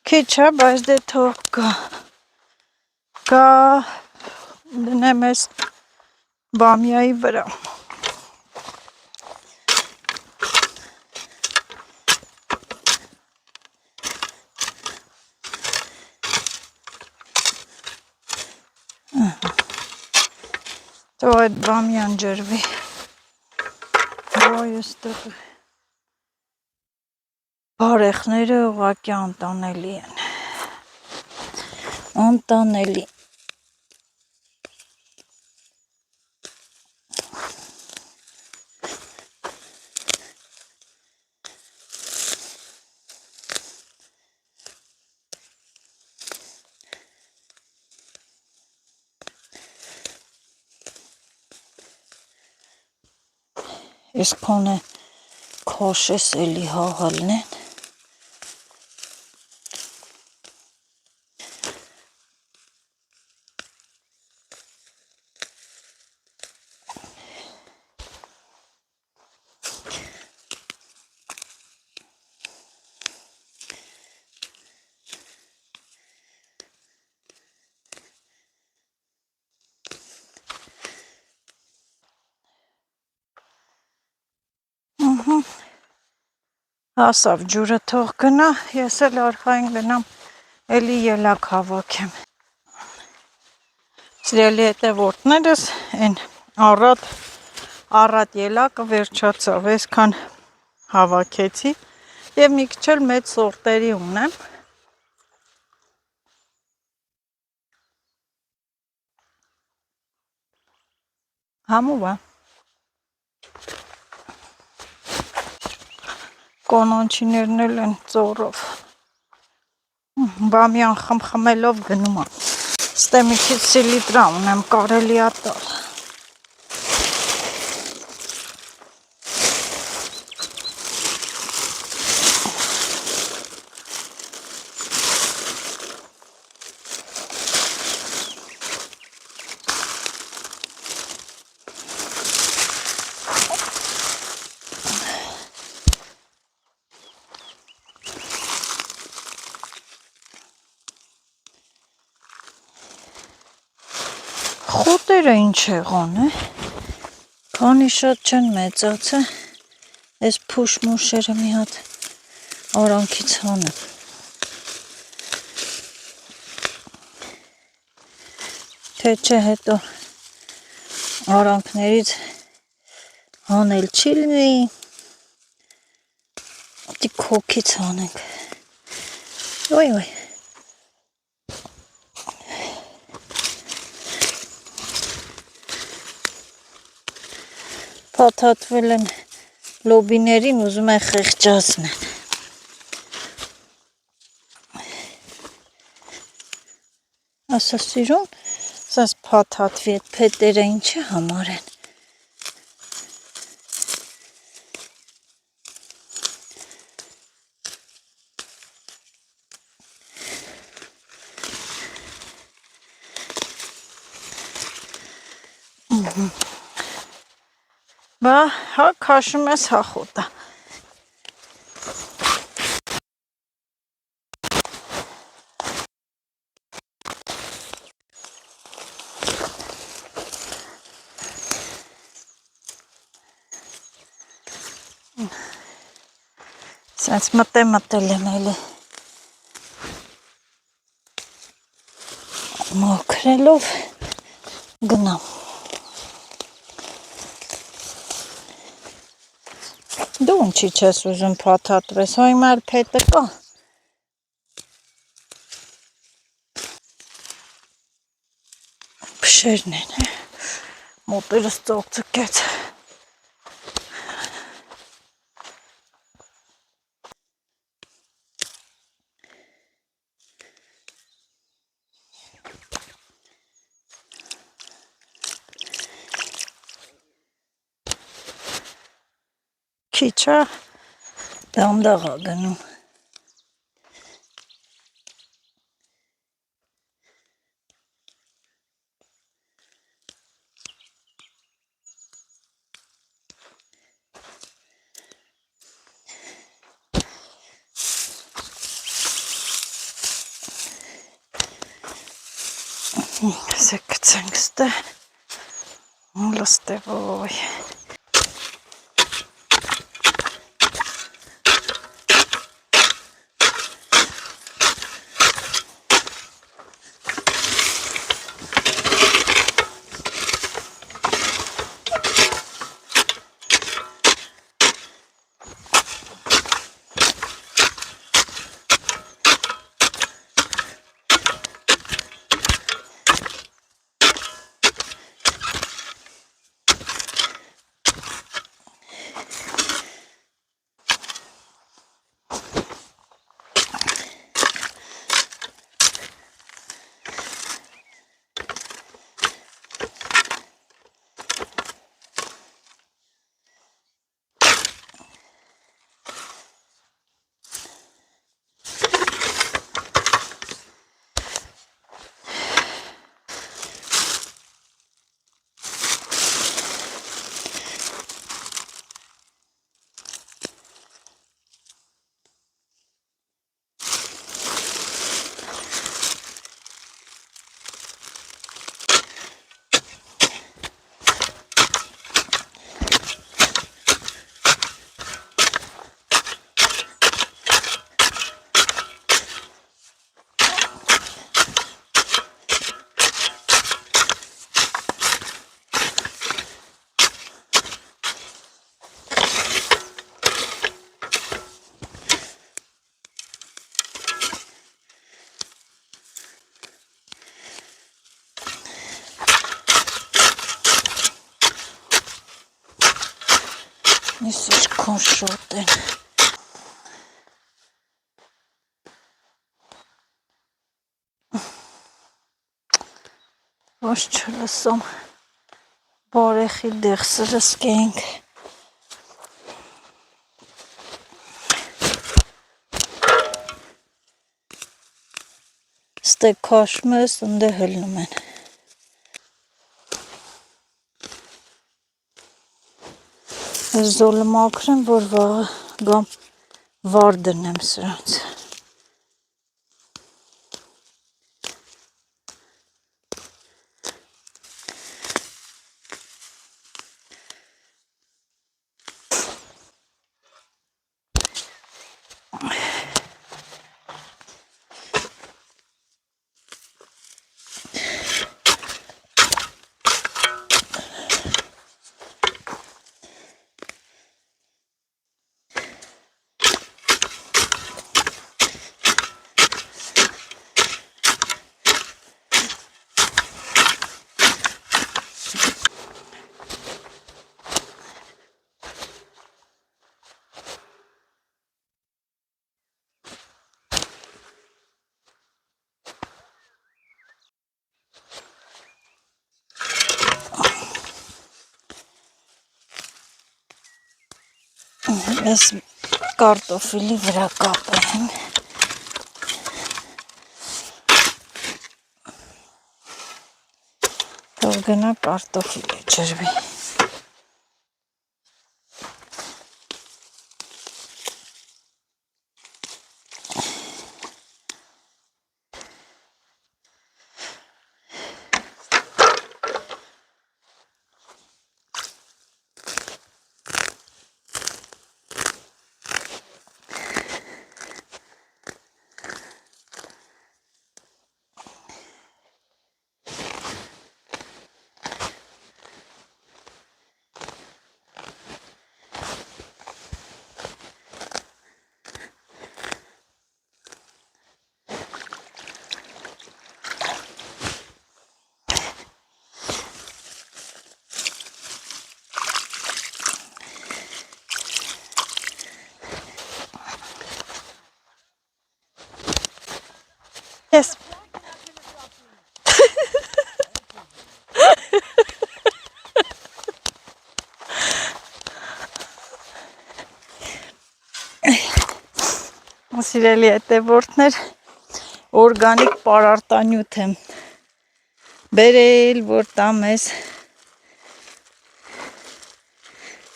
քիչ է, բայց դե թող գա դնեմ ես բամյայի վրա։ Թող այդ բամյան ջրվի, ոյ էստեղ բարեխները ուղղակի անտանելի են, անտանելի։ Ես կոնե քոշես էլի հաղալն են։ Հասավ ջուրը թող գնա, ես էլ արխային գնամ էլի ելակ հավաքեմ։ Սիրելի հետևորդներս, այն առատ ելակը վերջացավ, այսքան հավաքեցի և մի քիչ էլ մեծ սորտերի ունեմ։ Համով է։ Կոնոնչիներն էլ են ծորով, բամյան խմելով գնում եմ, ստե մի քիչ սիլիտրա ունեմ, կարելի է տալ։ Խոտերը ինչ եղան է, քանի շատ չեն մեծացել, այս փուշ մուշերը մի հատ արանքից հանեմ, թե չէ հետո արանքներից հանել չի լինի, դի քոքից հանենք, ոյ, փաթաթվել են լոբիներին, ուզում են խեղճացնեն։ Ասա սիրուն, սաս փաթաթվի այդ փետերը ինչի համար են։ Բա, հա քաշում ես, հա խոտը։ Սենց մտել եմ էլի Մաքրելով գնամ։ Դու ինչի չես ուզում փաթաթվես, հա հիմա էլ փետը կա։ Փշերն են, մոտերս ծոկծկեց։ Քիչ է, դանդաղ է գնում։ Ասեք գցենք ստե, լստևոյ։ Այսիշ քոշոտ են։ Ոչ չլսում, բարեխի դեղ սրսկենք։ Ստե քաշում ես, ընդե հլնում են։ Զոլը մաքրեմ, որ վաղը գամ վար դնեմ սրանց։ Ես կարտոֆիլի վրա կապեմ։ Թող գնա կարտոֆիլը ջրվի։ Սիրելի հետևորդներ, օրգանիկ պարարտանյութ եմ բերել, որ տա մեզ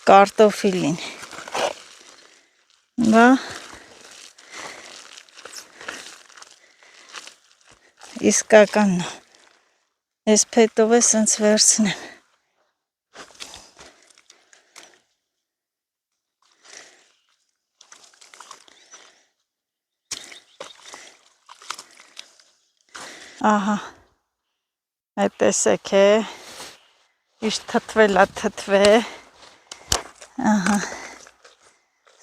կարտոֆիլին։ Բա իսկականն է։ Ես փետով է սենց վերցնեմ։ Ահա, այդ տեսեք է, իշ թթվելա թթվե, ահա,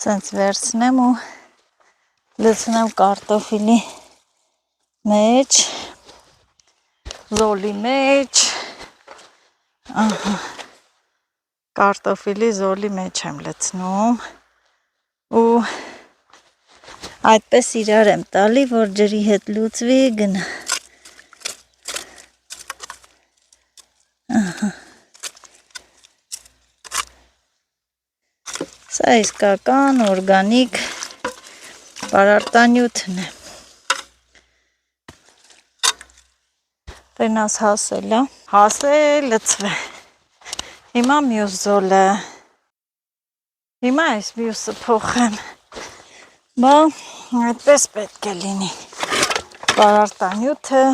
սենց վերցնեմ ու լցնեմ կարտոֆիլի մեջ, զոլի մեջ, ահա, կարտոֆիլի զոլի մեջ եմ լցնում ու այդպես իրար եմ տալի, որ ջրի հետ լուծվի գնա։ Սա իսկական օրգանիկ պարարտանյութն է։ Տենաս հասել է, հասել լցվե։ Հիմա մյուս զոլը, հիմա այս մյուսը փոխեմ, բա այդպես պետք է լինի, պարարտանյութը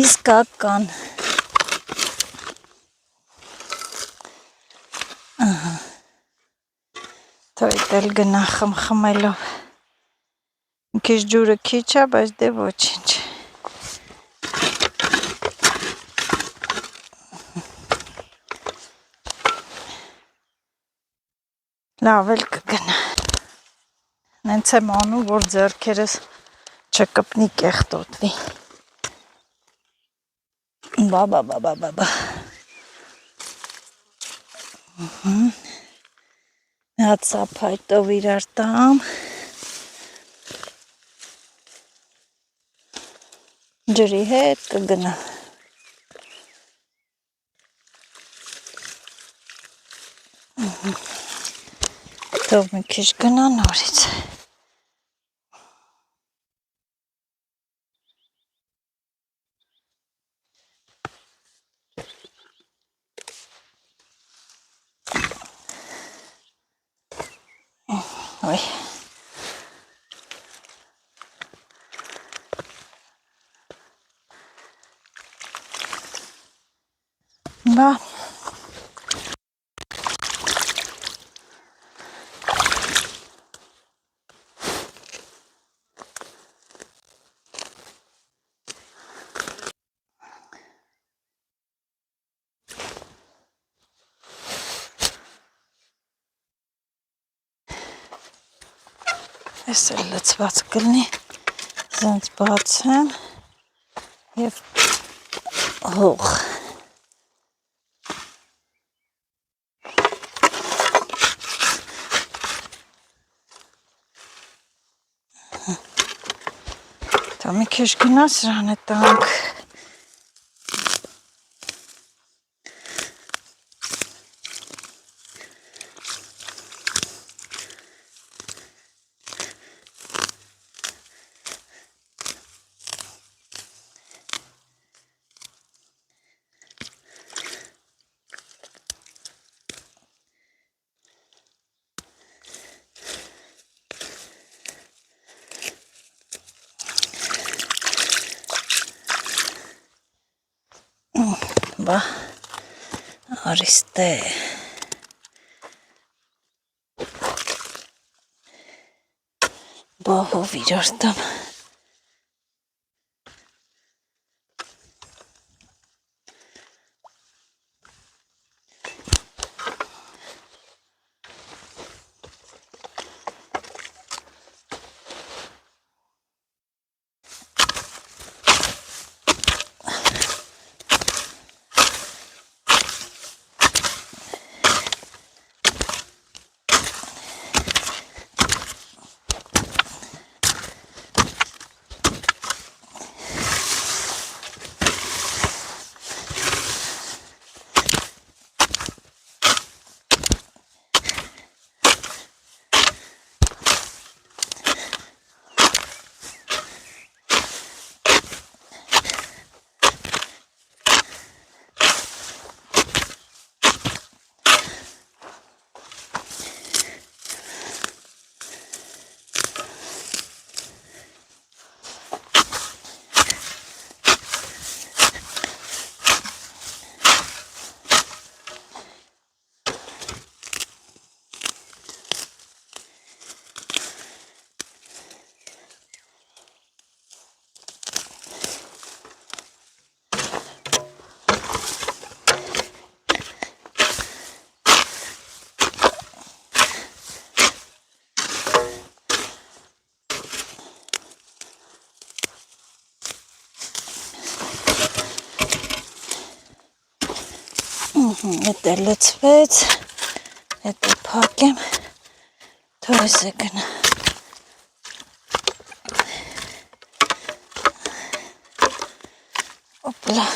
իսկական։ Թոյտել գնա խմխմելով, քիչ ջուրը քիչ է, բայց դե ոչինչ։ Լավ էլ կգնա։ Նենց եմ անում, որ ձեռքերս չկպնի կեղտոտվի։ Բա։ Հատ սափայտով իրար տամ։ Ջրի հետ կգնա։ Թող մի քիչ գնա նորից։ Ոյ։ Բա։ Ես էլ լցված կլնի, զենց բացեմ և հող։ Թող մի քիչ գնա սրան է տանք։ Բա, արիստե։ Բա հով իրար տամ։ Էդ է լցվեց, էդ է փակեմ, թույս է գնա։ Օպլա,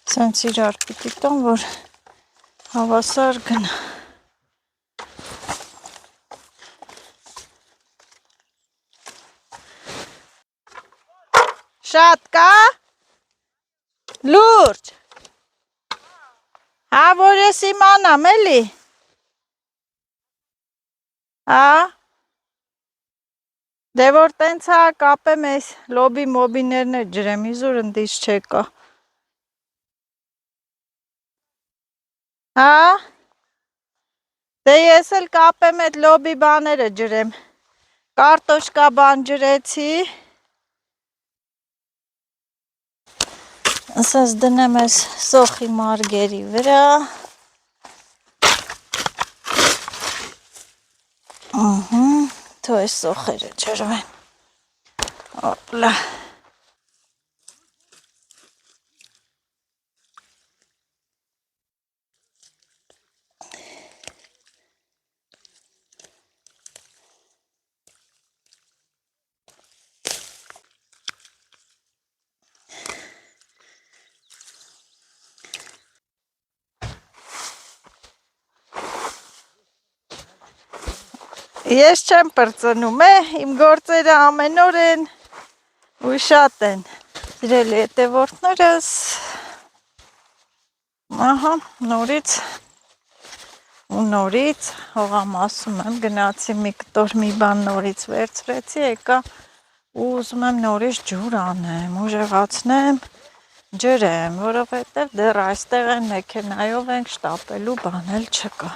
սենց իրար պիտի տան, որ հավասար գնա։ Շատ կա, լուրջ, հա, որ ես իմանամ, էլի, հա, դե որ տենց հա կապեմ ես լոբի մոբիներն է ջրեմ, իզուր ընդիս չեկա, հա, դե ես էլ կապեմ էդ լոբի բաները ջրեմ, կարտոշկա բան ջրեցի, ասած դնեմ ես սոխի մարգերի վրա, թո ես սոխերը ջրվեն, օպլա, ես չեմ պրծնում է, իմ գործերը ամեն օր են ու շատ են, սիրելի հետևորդներս, ահա, նորից ու նորից, հողամասում եմ, գնացի մի կտոր մի բան նորից վերցրեցի, եկա ու ուզում եմ նորից ջուր անեմ, ուժեղացնեմ, ջրեմ, որովհետև դեռ այստեղ են մեքենայով ենք շտապելու բան էլ չկա,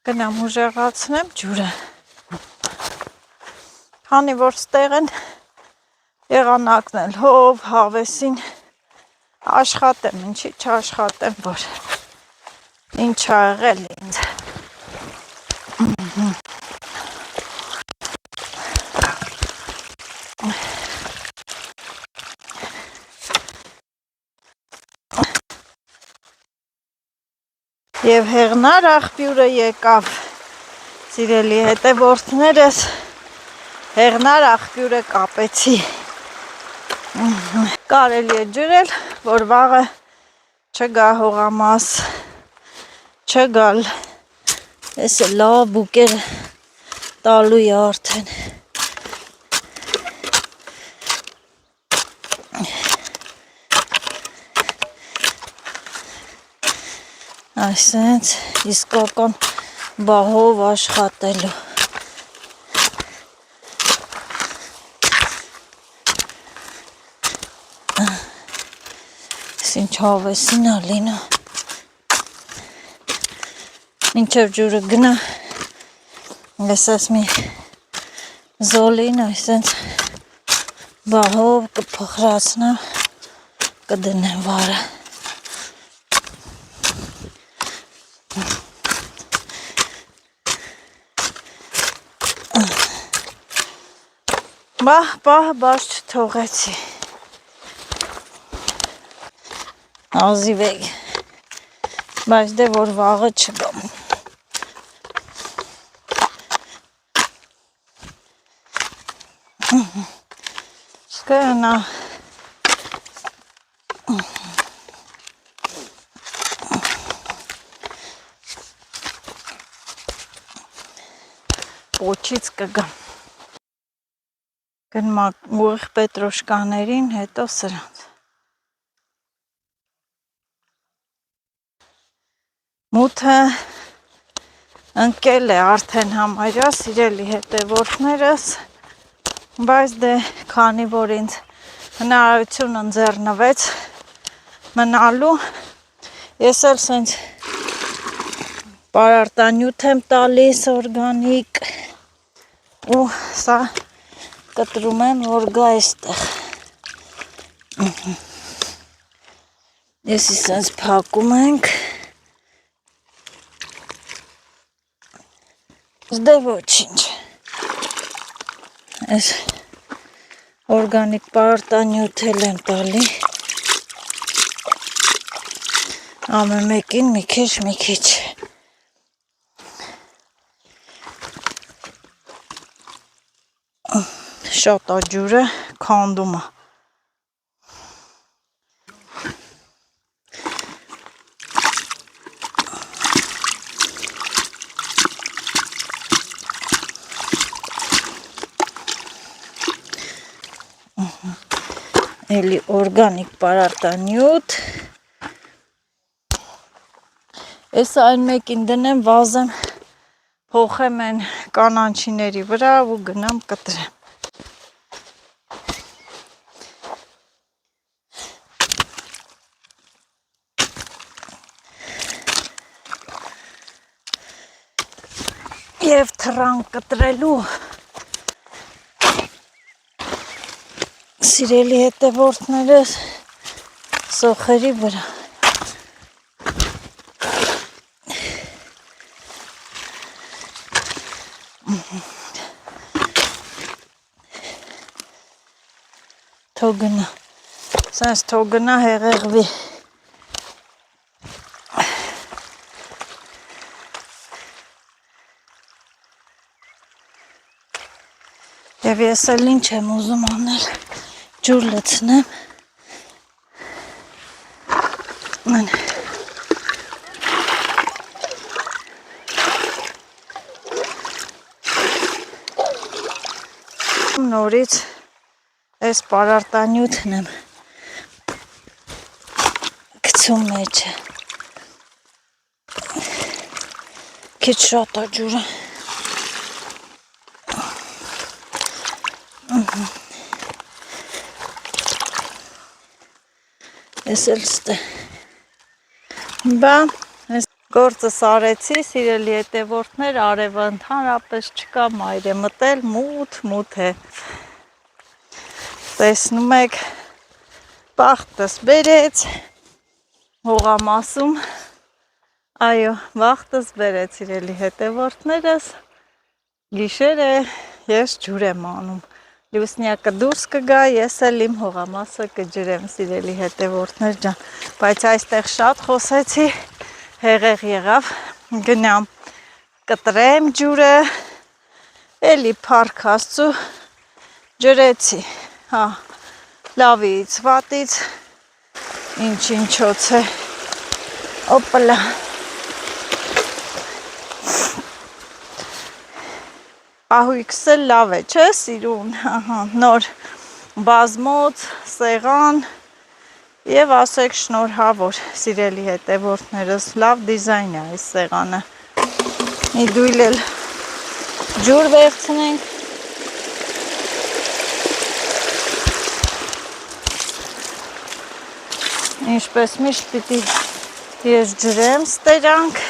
գնամ ուժեղացնեմ ջուրը, քանի որ ստեղ են եղանակն էլ հով, հավեսին աշխատեմ, ինչի չաշխատեմ, որ ինչ ա եղել ինձ։ Եվ հեղնար աղբյուրը եկավ, սիրելի հետևորդներս, հեղնար աղբյուրը կապեցի, կարելի է ջրել, որ վաղը չգա հողամաս, չգալ, ես լավ բուկերը տալու է արդեն, այսենց իսկական բահով աշխատելու, ինչ հավեսին ա լինա, մինչև ջուրը գնա, ես ես մի զոլին այսենց բահով կփխրացնա, կդնեմ վարը, պահը բաց չթողեցի, ազիվեգ, բայց դե որ վաղը չգամ, սկայանա, պոչից կգամ, գնմա ուղիղ պետրոշկաներին, հետո սրանց, մութը ընկել է արդեն համարյա, սիրելի հետևորդներս, բայց դե քանի որ ինձ հնարավորություն ընձեռնվեց մնալու, ես էլ սենց պարարտանյութ եմ տալիս օրգանիկ ու սա կտրում եմ, որ գա այստեղ, Ես իսենց փակում ենք։ Դե ոչինչ։ Այս օրգանիկ պարտանյութ էլ եմ տալի։ Ամեն մեկին մի քիչ։ Շատ աջուրը քանդում է։ Էլի օրգանիկ պարարտանյութ։ Ես այն մեկին դնեմ, վազեմ, փոխեմ են կանանչիների վրա ու գնամ կտրեմ։ Եվ թռան կտրելու սիրելի հետևորդներս սոխերի վրա։ Թող գնա, սենց թող գնա հեղեղվի։ Եվ ես էլ ինչ եմ ուզում անել, ջուր լցնեմ։ Նորից այս պարարտանյութն եմ գցում մեջը։ Քիչ շատ է ջուրը։ Ես էլ ստե։ Բա, ես գործս արեցի, սիրելի հետևորդներ, արևը ընդհանրապես չկա, մայր է մտել, մութ է։ Տեսնում եք, բախտս բերեց, հողամասում, այո, բախտս բերեց, սիրելի հետևորդներս, գիշեր է, ես ջուր եմ անում։ Լուսնյակը դուրս կգա, ես էլ իմ հողամասը կջրեմ, սիրելի հետևորդներ ջան, բայց այստեղ շատ խոսեցի, հեղեղ եղավ, գնամ կտրեմ ջուրը, էլի փառք Աստծու ջրեցի, հա, լավից, վատից, ինչոց է, օպլա, ահույքս էլ լավ է, չէ սիրուն, նոր բազմոց, սեղան և ասեք շնորհավոր, սիրելի հետևորդներս, լավ դիզայն է այս սեղանը, մի դույլ էլ ջուր վերցնենք, ինչպես միշտ պիտի ես ջրեմ ստերանք,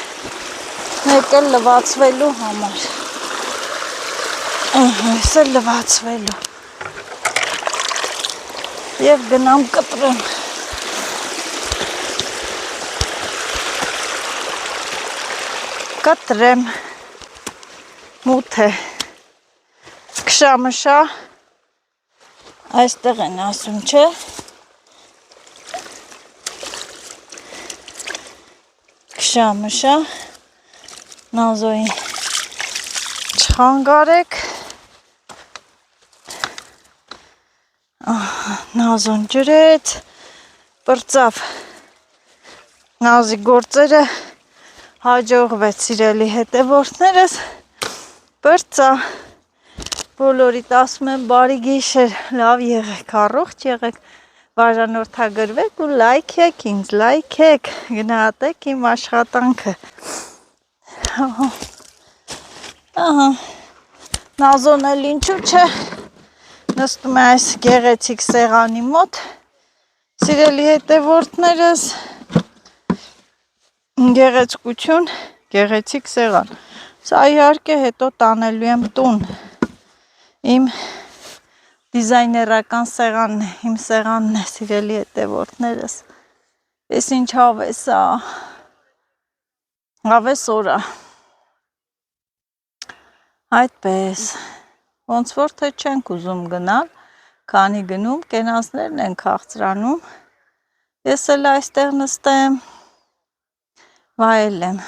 մեկ էլ լվացվելու համար, ես էլ լվացվելու և գնամ կտրեմ, մութ է, քշամշա, այստեղ են ասում, չէ, քշամշա, նազոյին չխանգարեք, նազոն ջրեց, պրծավ, նազի գործերը հաջողվեց, սիրելի հետևորդներս, պրծա, բոլորիդ ասում եմ բարի գիշեր, լավ եղեք, առողջ եղեք, բաժանորդագրվեք ու լայք եք, ինձ լայք եք, գնահատեք իմ աշխատանքը, նազոն էլ ինչու չէ, նստում է այս գեղեցիկ սեղանի մոտ, սիրելի հետևորդներս, գեղեցկություն, գեղեցիկ սեղան, սա իհարկե հետո տանելու եմ տուն, իմ դիզայներական սեղանն է, իմ սեղանն է, սիրելի հետևորդներս, Էս ինչ հավես է։ Հավես օր է։ Այդպես։ Ոնց որ թե չենք ուզում գնալ, քանի գնում կենացներն են քաղցրանում։ Ես էլ այստեղ նստեմ, վայելեմ։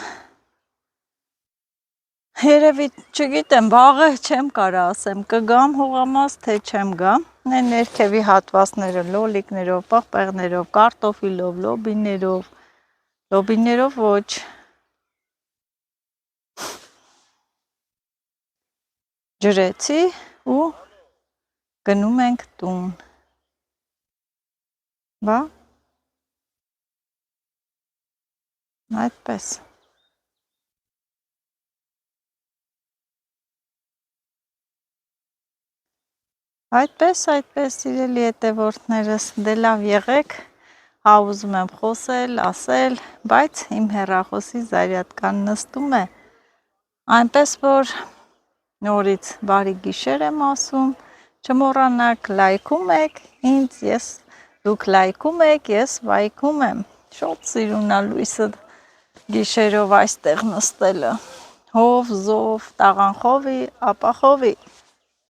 Երևի, չգիտեմ, վաղը չեմ կարա ասեմ, կգամ հողամաս, թե չեմ գա։ Ներքևի հատվածները լոլիկներով, պղպեղներով, կարտոֆիլով, լոբիներով ոչ։ Ջրեցի ու գնում ենք տուն։ Բա։ Այդպես։ Այդպես, սիրելի հետևորդներս, դե լավ եղեք, հա ուզում եմ խոսել, ասել, բայց իմ հեռախոսի զարյատկան նստում է, այնպես որ նորից բարի գիշեր եմ ասում, չմոռանաք լայքում եք ինձ, դուք լայքում եք, ես վայքում եմ, շոտ սիրուն ա լույսը գիշերով այստեղ նստելը, հով, զով, տաղանխովի, ապախովի։